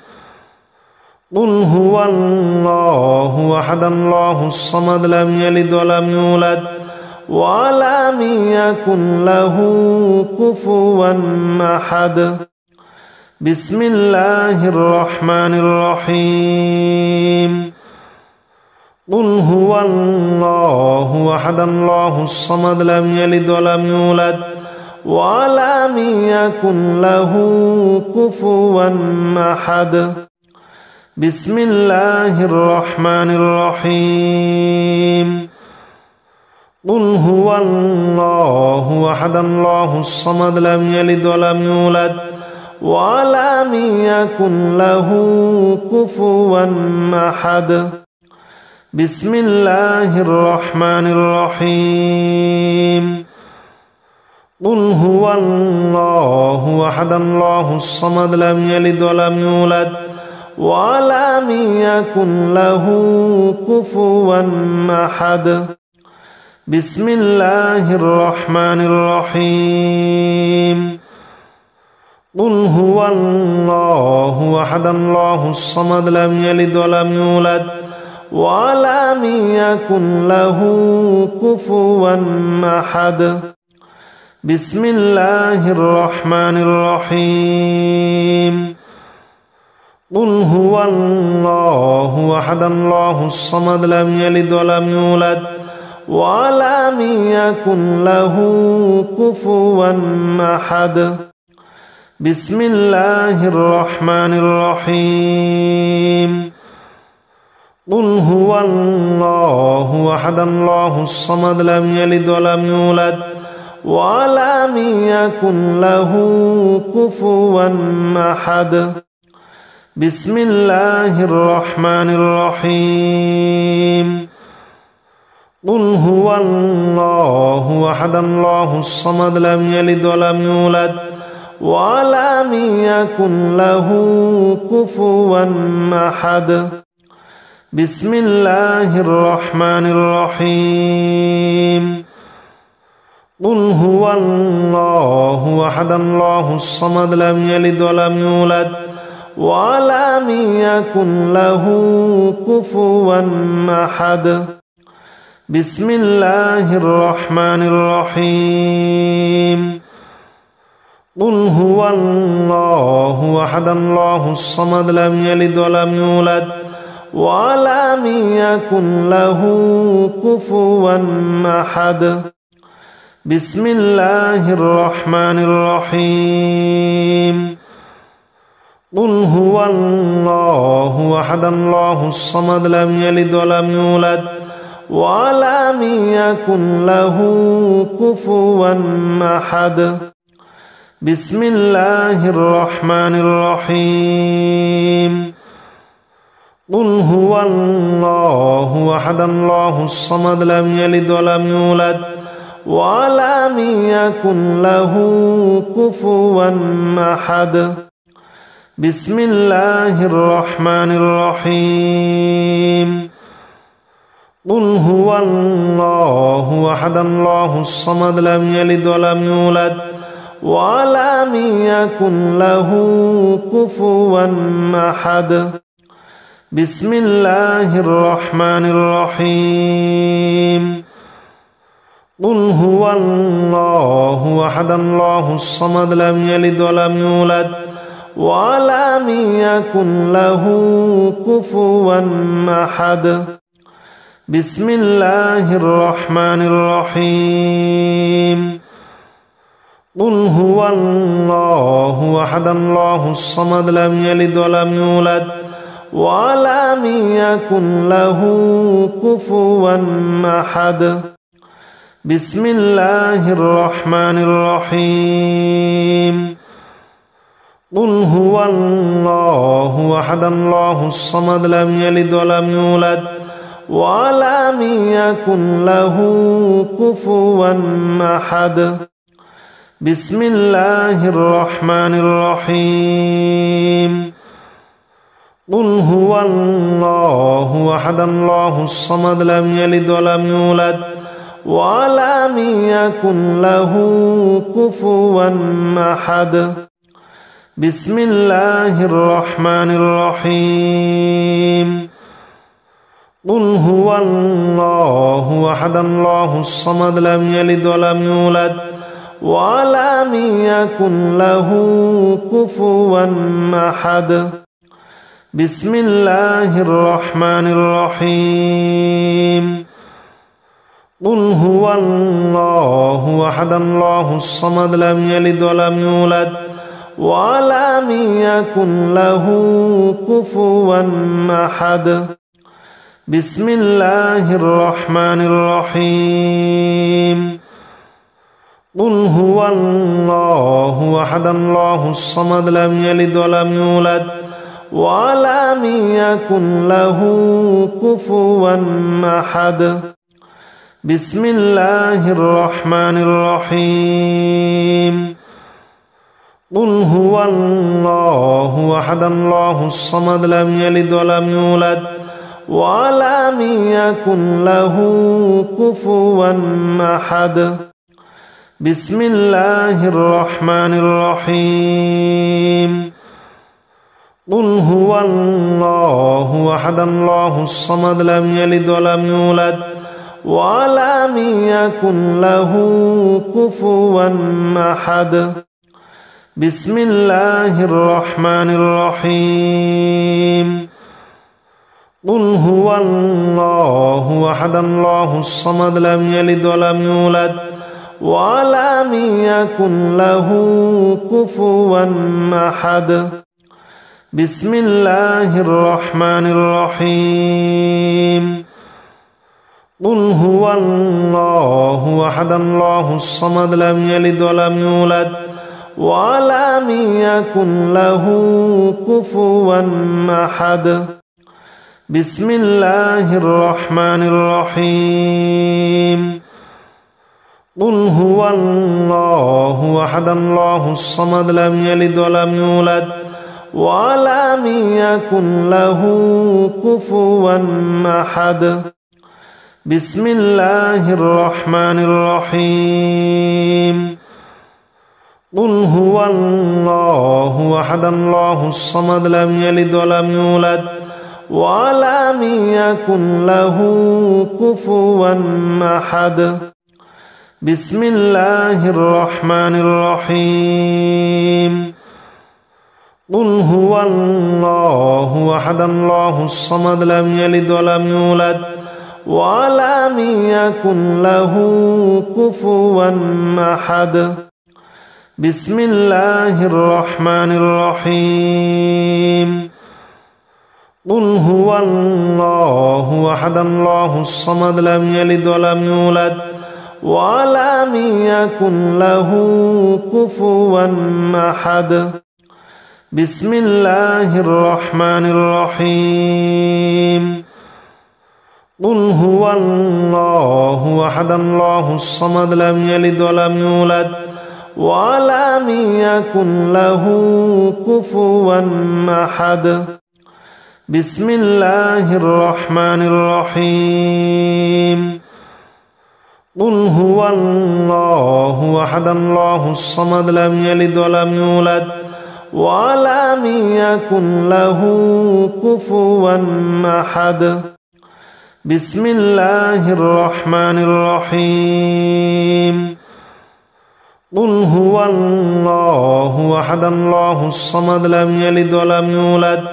قل هو الله أحد الله الصمد لم يلد ولم يولد ولم يكن له كفوا أحد بسم الله الرحمن الرحيم قل هو الله أحد الله الصمد لم يلد ولم يولد ولم يكن له كفوا أحد بسم الله الرحمن الرحيم قل هو الله أحد الله الصمد لم يلد ولم يولد ولم يكن له كفوا أحد بسم الله الرحمن الرحيم قل هو الله أحد الله الصمد لم يلد ولم يولد ولم يكن له كفوا أحد بسم الله الرحمن الرحيم قل هو الله أحد الله الصمد لم يلد ولم يولد ولم يكن له كفوا أحد بسم الله الرحمن الرحيم قل هو الله أحد الله الصمد لم يلد ولم يولد ولم يكن له كفوا أحد بسم الله الرحمن الرحيم قل هو الله أحد الله الصمد لم يلد ولم يولد ولم يكن له كفوا أحد بسم الله الرحمن الرحيم قل هو الله أحد الله الصمد لم يلد ولم يولد ولم يكن له كفوا أحد بسم الله الرحمن الرحيم قل هو الله أحد الله الصمد لم يلد ولم يولد ولم يكن له كفوا أحد بسم الله الرحمن الرحيم قل هو الله أحد الله الصمد لم يلد ولم يولد ولم يكن له كفوا أحد بسم الله الرحمن الرحيم قل هو الله أحد الله الصمد لم يلد ولم يولد ولم يكن له كفوا أحد بسم الله الرحمن الرحيم قل هو الله أحد الله الصمد لم يلد ولم يولد ولم يكن له كفوا أحد بسم الله الرحمن الرحيم قل هو الله أحد الله الصمد لم يلد ولم يولد ولم يكن له كفوا أحد بسم الله الرحمن الرحيم قل هو الله أحد الله الصمد لم يلد ولم يولد ولم يكن له كفوا أحد بسم الله الرحمن الرحيم قل هو الله أحد الله الصمد لم يلد ولم يولد ولم يكن له كفوا أحد بسم الله الرحمن الرحيم قل هو الله أحد الله الصمد لم يلد ولم يولد ولم يكن له كفوا أحد بسم الله الرحمن الرحيم قل هو الله أحد الله الصمد لم يلد ولم يولد ولم يكن له كفوا أحد بسم الله الرحمن الرحيم قل هو الله أحد الله الصمد لم يلد ولم يولد ولم يكن له كفوا أحد بسم الله الرحمن الرحيم قل هو الله أحد الله الصمد لم يلد ولم يولد ولم يكن له كفوا أحد بسم الله الرحمن الرحيم قل هو الله أحد الله الصمد لم يلد ولم يولد ولم يكن له كفوا أحد. بسم الله الرحمن الرحيم. قل هو الله أحد الله الصمد لم يلد ولم يولد ولم يكن له كفوا أحد. بسم الله الرحمن الرحيم. قل هو الله أحد الله الصمد لم يلد ولم يولد ولم يكن له كفوا أحد. بسم الله الرحمن الرحيم. قل هو الله أحد الله الصمد لم يلد ولم يولد ولم يكن له كفوا أحد. بسم الله الرحمن الرحيم. قل هو الله أحد الله الصمد لم يلد ولم يولد ولم يكن له كفوا أحد. بسم الله الرحمن الرحيم. قل هو الله أحد الله الصمد لم يلد ولم يولد ولم يكن له كفوا أحد. بسم الله الرحمن الرحيم. قل هو الله أحد الله الصمد لم يلد ولم يولد ولم يكن له كفوا أحد. بسم الله الرحمن الرحيم. قل هو الله أحد الله الصمد لم يلد ولم يولد ولم يكن له كفوا أحد. بسم الله الرحمن الرحيم. قل هو الله أحد الله الصمد لم يلد ولم يولد ولم يكن له كفوا أحد. بسم الله الرحمن الرحيم. قل هو الله أحد الله الصمد لم يلد ولم يولد ولم يكن له كفوا أحد. بسم الله الرحمن الرحيم. قل هو الله أحد الله الصمد لم يلد ولم يولد ولم يكن له كفوا أحد. بسم الله الرحمن الرحيم. قل هو الله أحد الله الصمد لم يلد ولم يولد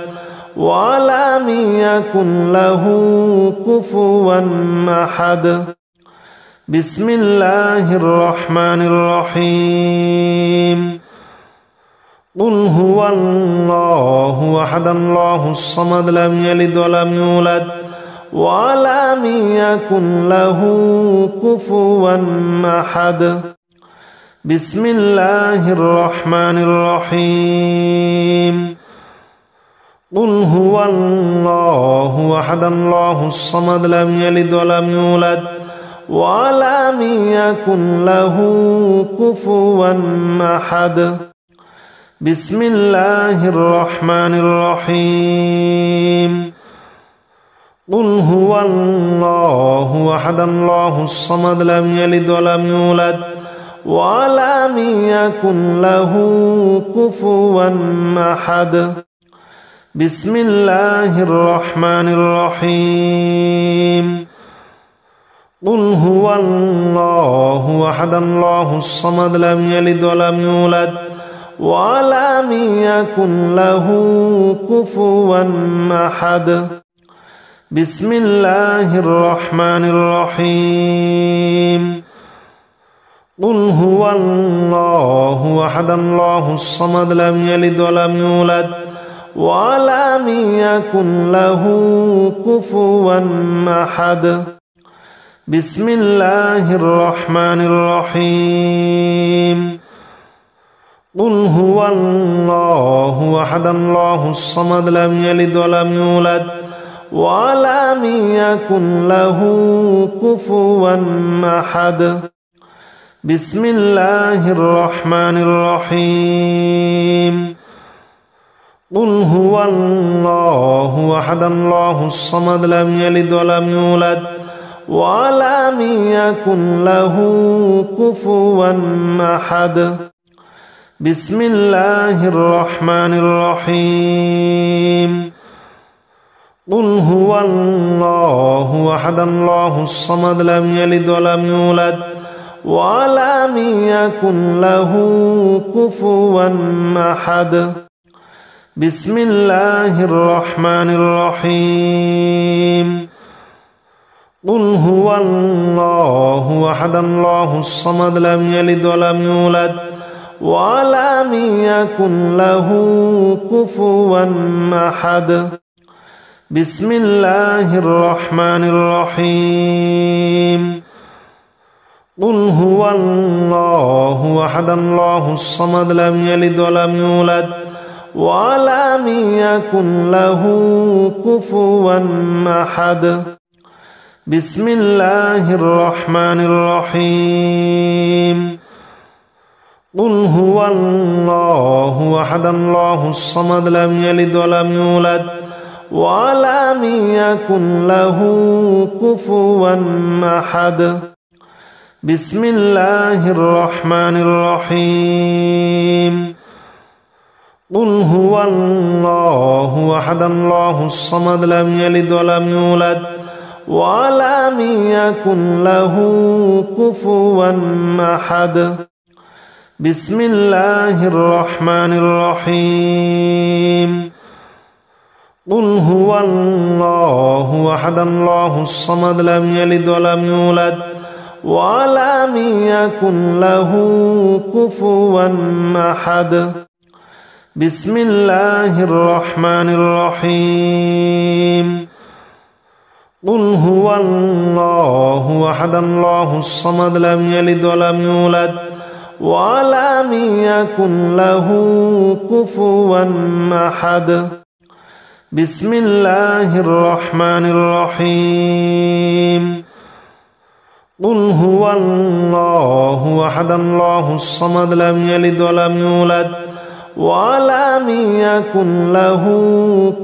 ولم يكن له كفوا أحد. بسم الله الرحمن الرحيم. قل هو الله أحد الله الصمد لم يلد ولم يولد ولم يكن له كفوا أحد. بسم الله الرحمن الرحيم. قل هو الله أحد الله الصمد لم يلد ولم يولد ولم يكن له كفوا أحد. بسم الله الرحمن الرحيم. قل هو الله أحد الله الصمد لم يلد ولم يولد ولم يكن له كفوا أحد. بسم الله الرحمن الرحيم. قل هو الله أحد الله الصمد لم يلد ولم يولد ولم يكن له كفوا أحد. بسم الله الرحمن الرحيم. قل هو الله أحد الله الصمد لم يلد ولم يولد ولم يكن له كفوا أحد. بسم الله الرحمن الرحيم. قل هو الله أحد الله الصمد لم يلد ولم يولد ولم يكن له كفوا أحد بسم الله الرحمن الرحيم قل هو الله أحد الله الصمد لم يلد ولم يولد ولم يكن له كفوا أحد بسم الله الرحمن الرحيم قل هو الله أحد الله الصمد لم يلد ولم يولد ولم يكن له كفوا أحد بسم الله الرحمن الرحيم قل هو الله أحد الله الصمد لم يلد ولم يولد ولم يكن له كفوا أحد بسم الله الرحمن الرحيم قل هو الله أحد الله الصمد لم يلد ولم يولد ولم يكن له كفوا أحد بسم الله الرحمن الرحيم قل هو الله أحد الله الصمد لم يلد ولم يولد ولم يكن له كفوا أحد بسم الله الرحمن الرحيم قل هو الله أحد الله الصمد لم يلد ولم يولد ولم يكن له كفوا أحد بسم الله الرحمن الرحيم قل هو الله أحد الله الصمد لم يلد ولم يولد ولم يكن له كفوا أحد بسم الله الرحمن الرحيم قل هو الله أحد الله الصمد لم يلد ولم يولد ولم يكن له كفوا أحد بسم الله الرحمن الرحيم قل هو الله أحد الله الصمد لم يلد ولم يولد ولم يكن له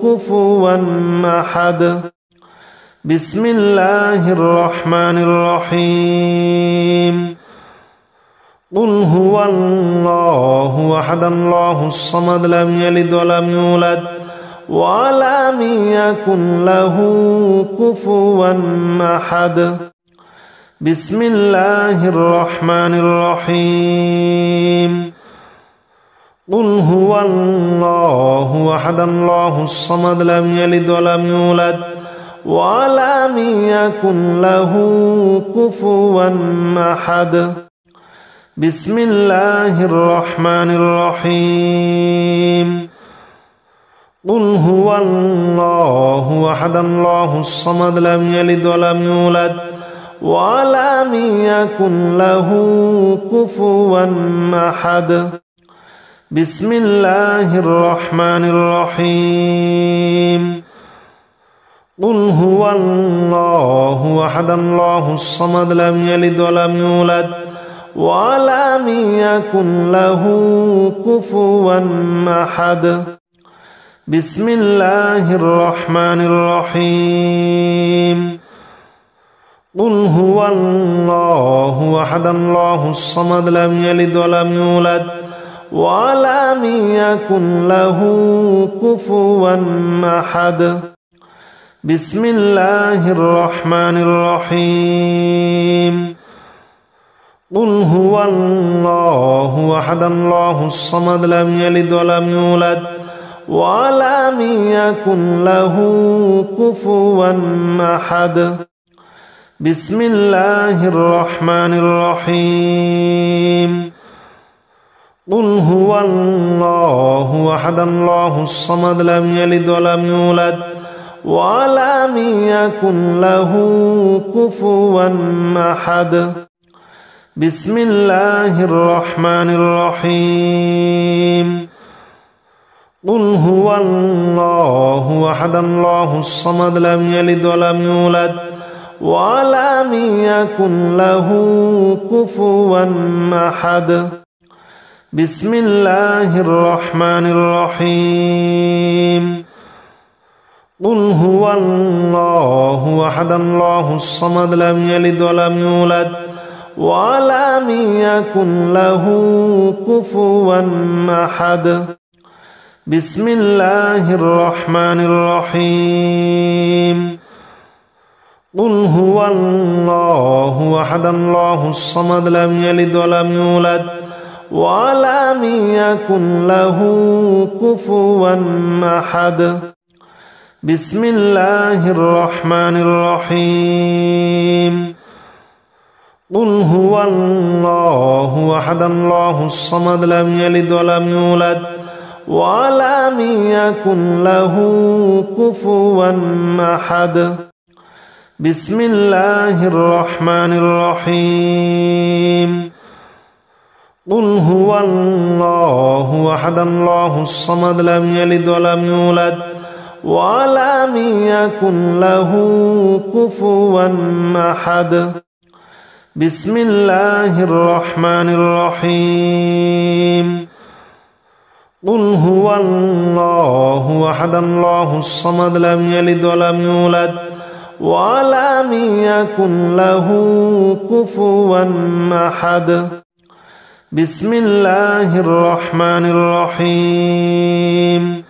كفوا أحد بسم الله الرحمن الرحيم قل هو الله أحد الله الصمد لم يلد ولم يولد ولم يكن له كفوا أحد بسم الله الرحمن الرحيم قل هو الله أحد الله الصمد لم يلد ولم يولد ولم يكن له كفوا أحد بسم الله الرحمن الرحيم قل هو الله أحد الله الصمد لم يلد ولم يولد ولم يكن له كفوا أحد بسم الله الرحمن الرحيم قل هو الله أحد الله الصمد لم يلد ولم يولد ولم يكن له كفوا أحد بسم الله الرحمن الرحيم قل هو الله أحد الله الصمد لم يلد ولم يولد ولم يكن له كفوا أحد بسم الله الرحمن الرحيم قل هو الله أحد الله الصمد لم يلد ولم يولد ولم يكن له كفوا أحد بسم الله الرحمن الرحيم قل هو الله أحد الله الصمد لم يلد ولم يولد ولم يكن له كفوا أحد بسم الله الرحمن الرحيم قل هو الله أحد الله الصمد لم يلد ولم يولد ولم يكن له كفوا أحد بسم الله الرحمن الرحيم قل هو الله أحد الله الصمد لم يلد ولم يولد ولم يكن له كفوا أحد بسم الله الرحمن الرحيم قل هو الله أحد الله الصمد لم يلد ولم يولد ولم يكن له كفوا أحد بسم الله الرحمن الرحيم قل هو الله أحد الله الصمد لم يلد ولم يولد ولم يكن له كفوا أحد بسم الله الرحمن الرحيم قل هو الله أحد الله الصمد لم يلد ولم يولد ولم يكن له كفوا أحد بسم الله الرحمن الرحيم قل هو الله أحد الله الصمد لم يلد ولم يولد ولم يكن له كفوا أحد بسم الله الرحمن الرحيم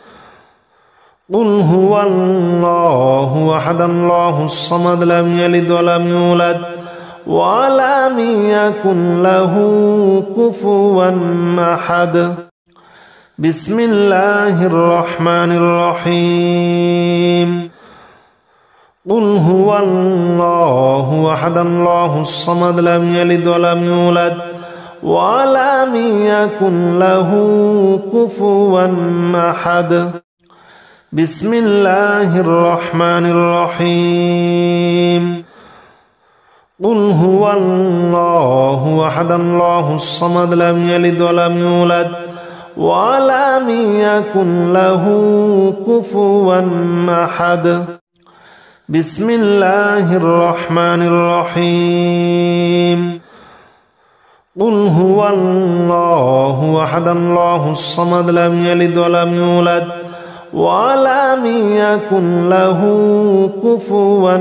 قل هو الله أحد الله الصمد لم يلد ولم يولد ولم يكن له كفوا أحد بسم الله الرحمن الرحيم قل هو الله أحد الله الصمد لم يلد ولم يولد ولم يكن له كفوا أحد بسم الله الرحمن الرحيم قل هو الله أحد الله الصمد لم يلد ولم يولد ولم يكن له كفوا أحد بسم الله الرحمن الرحيم قل هو الله أحد الله الصمد لم يلد ولم يولد ولم يكن له كفوا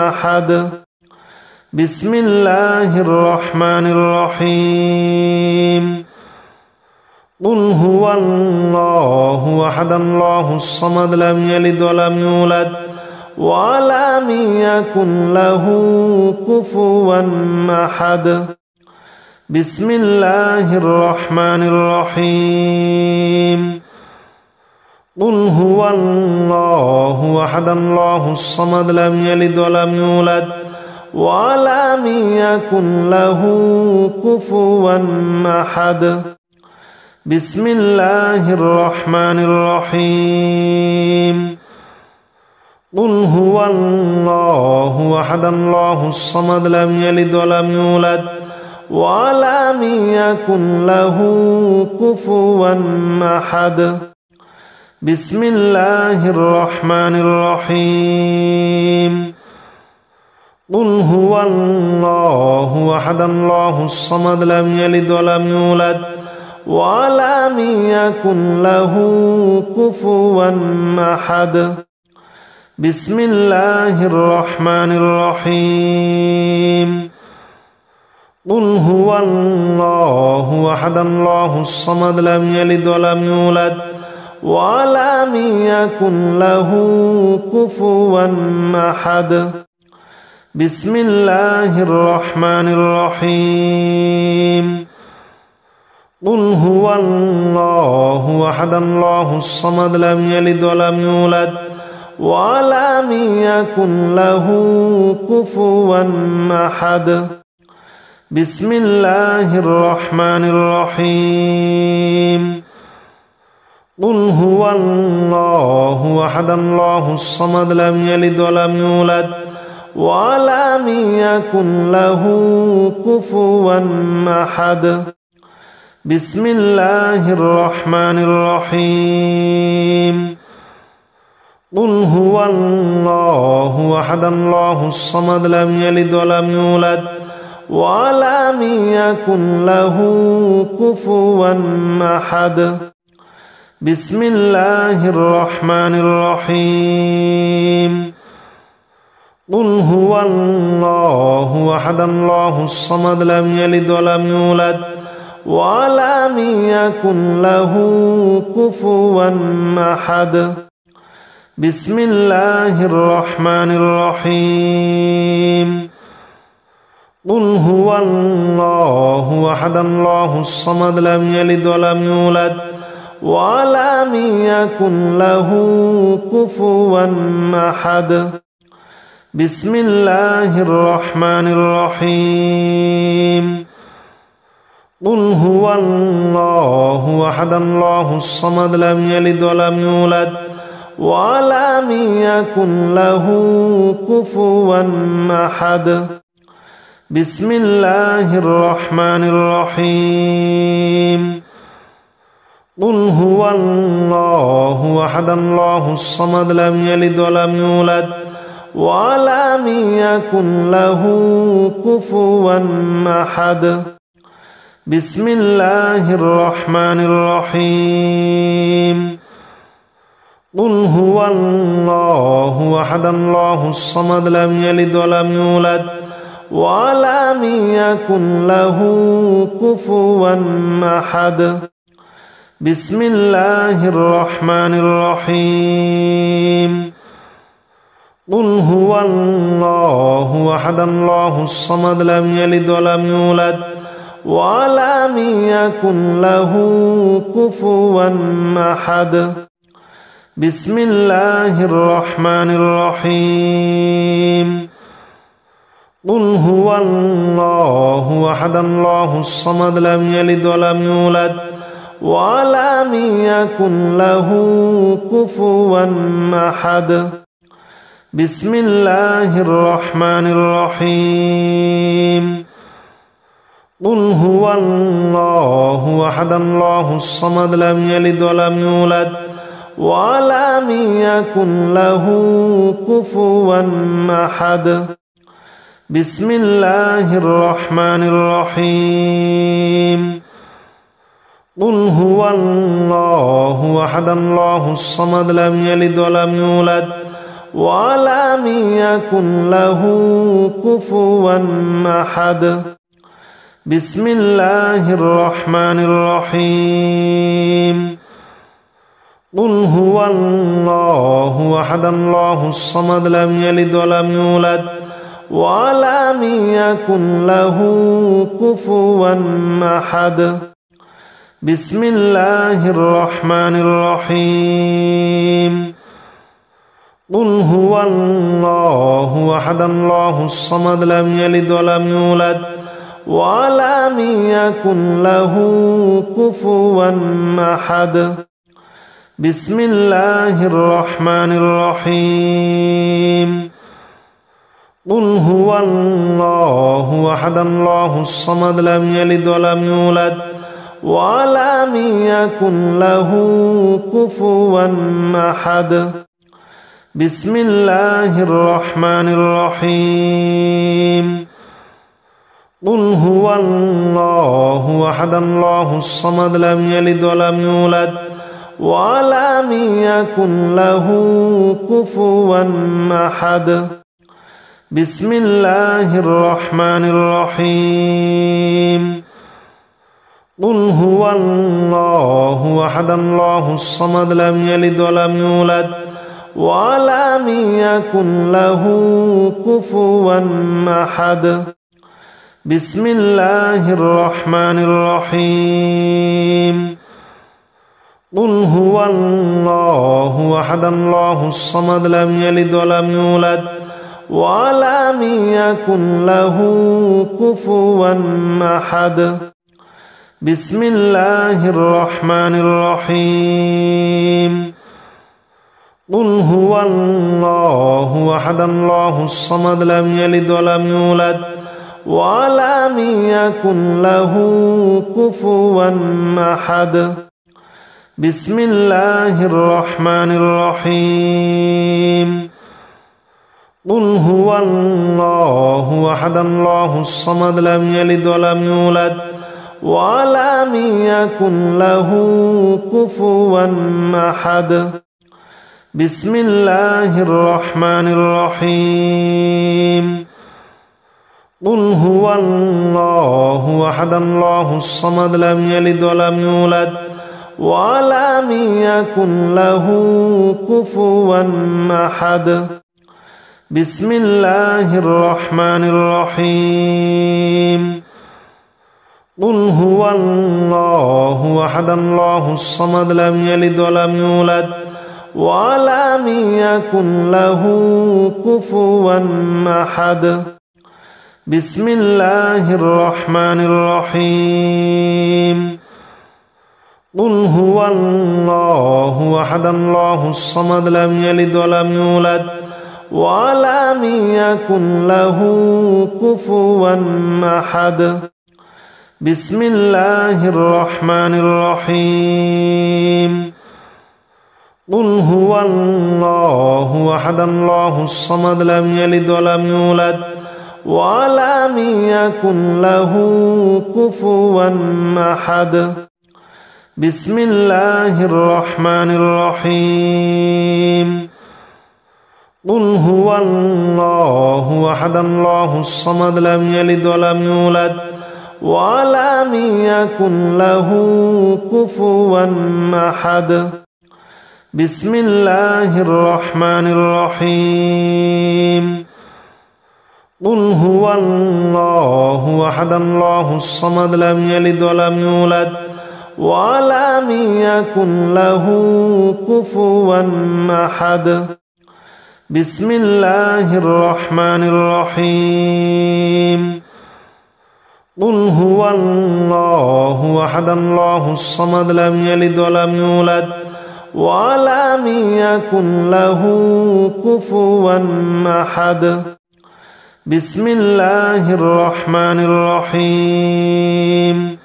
أحد بسم الله الرحمن الرحيم قل هو الله أحد الله الصمد لم يلد ولم يولد ولم يكن له كفوا أحد بسم الله الرحمن الرحيم قل هو الله أحد الله الصمد لم يلد ولم يولد ولم يكن له كفوا أحد بسم الله الرحمن الرحيم قل هو الله أحد الله الصمد لم يلد ولم يولد ولم يكن له كفوا أحد بسم الله الرحمن الرحيم قل هو الله أحد الله الصمد لم يلد ولم يولد ولم يكن له كفوا أحد بسم الله الرحمن الرحيم قل هو الله أحد الله الصمد لم يلد ولم يولد ولم يكن له كفوا أحد بسم الله الرحمن الرحيم قل هو الله أحد الله الصمد لم يلد ولم يولد ولم يكن له كفوا أحد بسم الله الرحمن الرحيم قل هو الله أحد الله الصمد لم يلد ولم يولد ولم يكن له كفوا أحد. بسم الله الرحمن الرحيم. قل هو الله أحد الله الصمد لم يلد ولم يولد ولم يكن له كفوا أحد. بسم الله الرحمن الرحيم. قل هو الله أحد الله الصمد لم يلد ولم يولد ولم يكن له كفوا أحد. بسم الله الرحمن الرحيم. قل هو الله أحد الله الصمد لم يلد ولم يولد ولم يكن له كفوا أحد. بسم الله الرحمن الرحيم. قل هو الله أحد الله الصمد لم يلد ولم يولد ولم يكن له كفوا أحد. بسم الله الرحمن الرحيم. قل هو الله أحد الله الصمد لم يلد ولم يولد ولم يكن له كفوا أحد. بسم الله الرحمن الرحيم. قل هو الله أحد الله الصمد لم يلد ولم يولد ولم يكن له كفوا أحد. بسم الله الرحمن الرحيم. قل هو الله أحد الله الصمد لم يلد ولم يولد ولم يكن له كفوا أحد. بسم الله الرحمن الرحيم. قل هو الله أحد الله الصمد لم يلد ولم يولد ولم يكن له كفوا أحد. بسم الله الرحمن الرحيم. قل هو الله أحد الله الصمد لم يلد ولم يولد ولم يكن له كفوا أحد. بسم الله الرحمن الرحيم. قل هو الله أحد الله الصمد لم يلد ولم يولد ولم يكن له كفوا أحد. بسم الله الرحمن الرحيم. قل هو الله أحد الله الصمد لم يلد ولم يولد ولم يكن له كفوا أحد. بسم الله الرحمن الرحيم. قل هو الله أحد الله الصمد لم يلد ولم يولد ولم يكن له كفوا أحد. بسم الله الرحمن الرحيم. قل هو الله أحد الله الصمد لم يلد ولم يولد ولم يكن له كفوا أحد. بسم الله الرحمن الرحيم. قل هو الله أحد الله الصمد لم يلد ولم يولد ولم يكن له كفوا أحد. بسم الله الرحمن الرحيم. قل هو الله أحد الله الصمد لم يلد ولم يولد ولم يكن له كفوا أحد. بسم الله الرحمن الرحيم. قل هو الله أحد الله الصمد لم يلد ولم يولد ولم يكن له كفوا أحد. بسم الله الرحمن الرحيم. قل هو الله أحد الله الصمد لم يلد ولم يولد ولم يكن له كفوا أحد بسم الله الرحمن الرحيم قل هو الله أحد الله الصمد لم يلد ولم يولد ولم يكن له كفوا أحد بسم الله الرحمن الرحيم قل هو الله أحد الله الصمد لم يلد ولم يولد ولم يكن له كفوا أحد بسم الله الرحمن الرحيم قل هو الله أحد الله الصمد لم يلد ولم يولد ولم يكن له كفوا أحد بسم الله الرحمن الرحيم قل هو الله أحد الله الصمد لم يلد ولم يولد ولم يكن له كفوا أحد بسم الله الرحمن الرحيم قل هو الله أحد الله الصمد لم يلد ولم يولد ولم يكن له كفوا أحد بسم الله الرحمن الرحيم قل هو الله أحد الله الصمد لم يلد ولم يولد ولم يكن له كفوا أحد بسم الله الرحمن الرحيم قل هو الله أحد الله الصمد لم يلد ولم يولد ولم يكن له كفوا أحد بسم الله الرحمن الرحيم قل هو الله أحد الله الصمد لم يلد ولم يولد ولم يكن له كفوا أحد بسم الله الرحمن الرحيم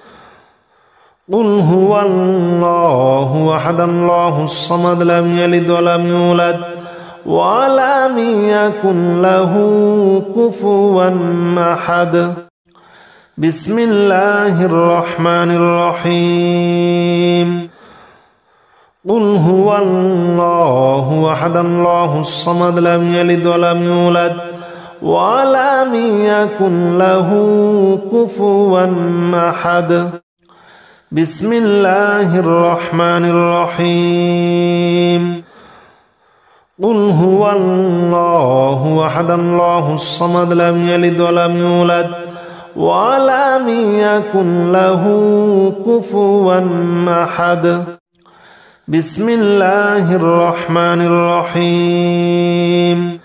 قل هو الله أحد الله الصمد لم يلد ولم يولد ولم يكن له كفوا أحد بسم الله الرحمن الرحيم قل هو الله أحد الله الصمد لم يلد ولم يولد ولم يكن له كفوا أحد بسم الله الرحمن الرحيم قل هو الله أحد الله الصمد لم يلد ولم يولد ولم يكن له كفوا أحد بسم الله الرحمن الرحيم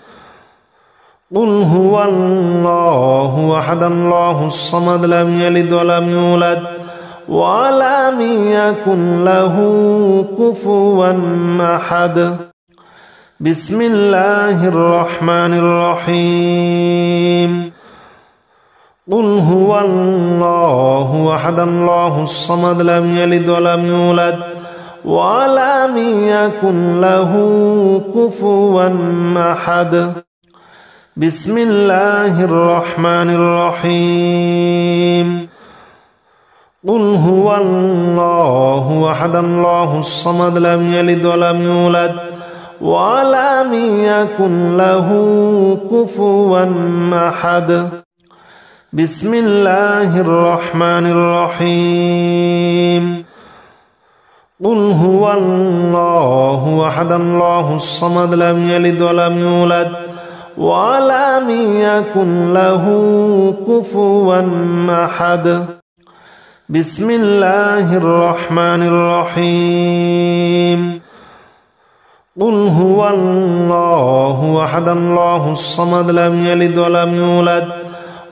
قل هو الله أحد الله الصمد لم يلد ولم يولد ولم يكن له كفوا أحد بسم الله الرحمن الرحيم قل هو الله أحد الله الصمد لم يلد ولم يولد ولم يكن له كفوا أحد بسم الله الرحمن الرحيم قل هو الله أحد الله الصمد لم يلد ولم يولد ولم يكن له كفوا أحد بسم الله الرحمن الرحيم قل هو الله أحد الله الصمد لم يلد ولم يولد ولم يكن له كفوا أحد بسم الله الرحمن الرحيم قل هو الله أحد الله الصمد لم يلد ولم يولد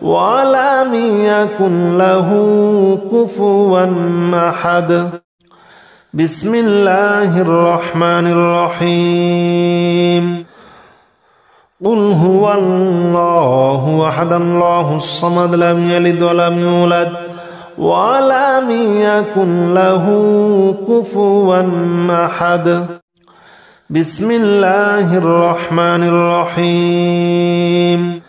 ولم يكن له كفوا أحد بسم الله الرحمن الرحيم قل هو الله أحد الله الصمد لم يلد ولم يولد ولم يكن له كفوا أحد بسم الله الرحمن الرحيم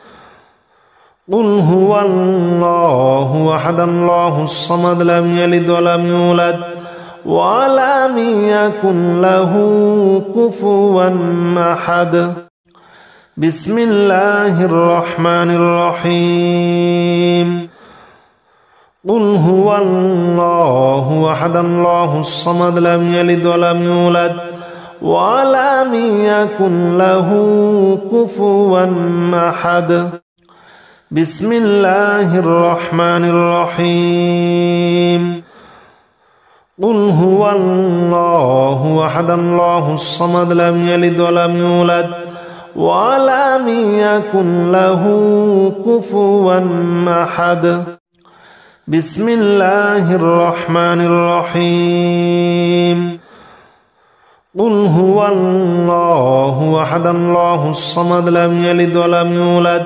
قل هو الله أحد الله الصمد لم يلد ولم يولد ولم يكن له كفوا أحد بسم الله الرحمن الرحيم قل هو الله أحد الله الصمد لم يلد ولم يولد ولم يكن له كفوا أحد بسم الله الرحمن الرحيم قل هو الله أحد الله الصمد لم يلد ولم يولد ولم يكن له كفوا أحد بسم الله الرحمن الرحيم قل هو الله أحد الله الصمد لم يلد ولم يولد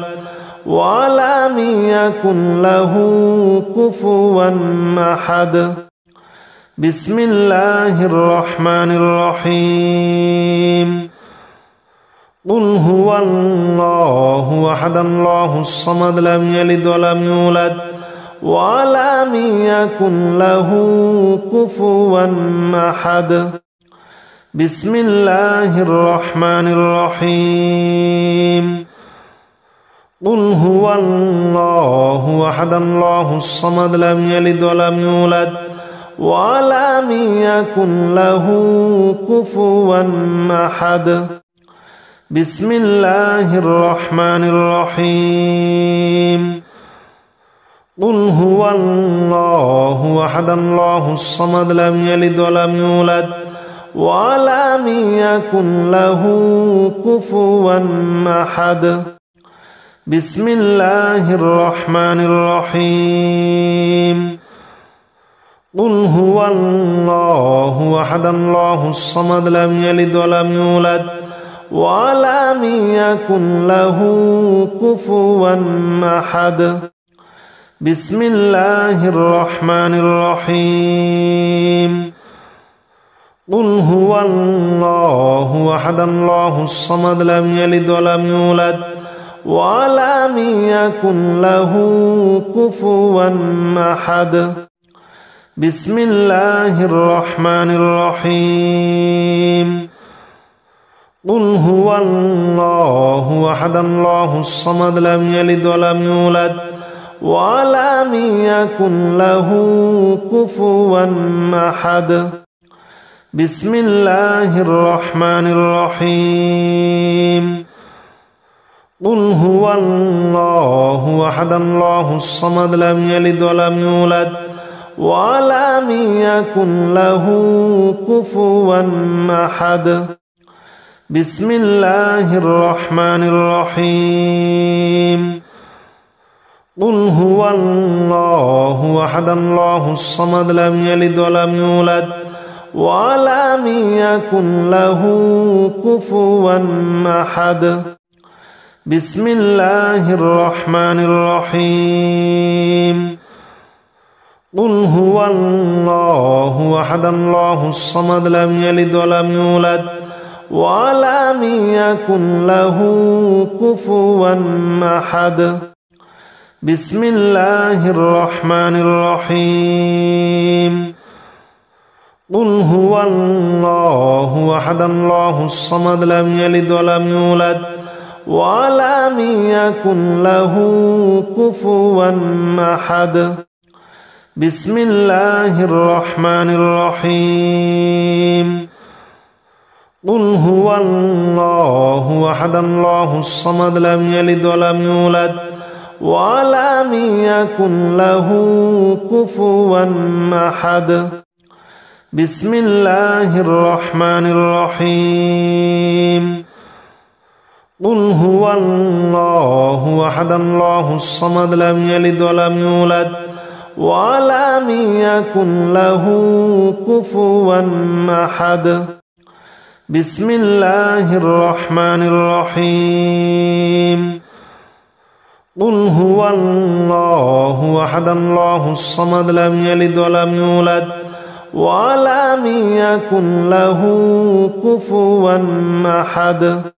ولم يكن له كفوا أحد بسم الله الرحمن الرحيم قل هو الله أحد الله الصمد لم يلد ولم يولد ولم يكن له كفوا أحد بسم الله الرحمن الرحيم قل هو الله أحد الله الصمد لم يلد ولم يولد ولم يكن له كفوا أحد بسم الله الرحمن الرحيم قل هو الله أحد الله الصمد لم يلد ولم يولد ولم يكن له كفوا أحد بسم الله الرحمن الرحيم قل هو الله أحد الله الصمد لم يلد ولم يولد ولم يكن له كفوا أحد بسم الله الرحمن الرحيم قل هو الله أحد الله الصمد لم يلد ولم يولد ولم يكن له كفوا أحد بسم الله الرحمن الرحيم قل هو الله أحد الله الصمد لم يلد ولم يولد ولم يكن له كفوا أحد بسم الله الرحمن الرحيم قل هو الله أحد الله الصمد لم يلد ولم يولد ولم يكن له كفوا أحد بسم الله الرحمن الرحيم قل هو الله أحد الله الصمد لم يلد ولم يولد ولم يكن له كفوا أحد بسم الله الرحمن الرحيم قل هو الله أحد الله الصمد لم يلد ولم يولد ولم يكن له كفوا أحد بسم الله الرحمن الرحيم قل هو الله أحد الله الصمد لم يلد ولم يولد ولم يكن له كفوا أحد بسم الله الرحمن الرحيم قل هو الله أحد الله الصمد لم يلد ولم يولد ولم يكن له كفوا أحد بسم الله الرحمن الرحيم قل هو الله أحد الله الصمد لم يلد ولم يولد ولم يكن له كفوا أحد. بسم الله الرحمن الرحيم. قل هو الله أحد الله الصمد لم يلد ولم يولد ولم يكن له كفوا أحد.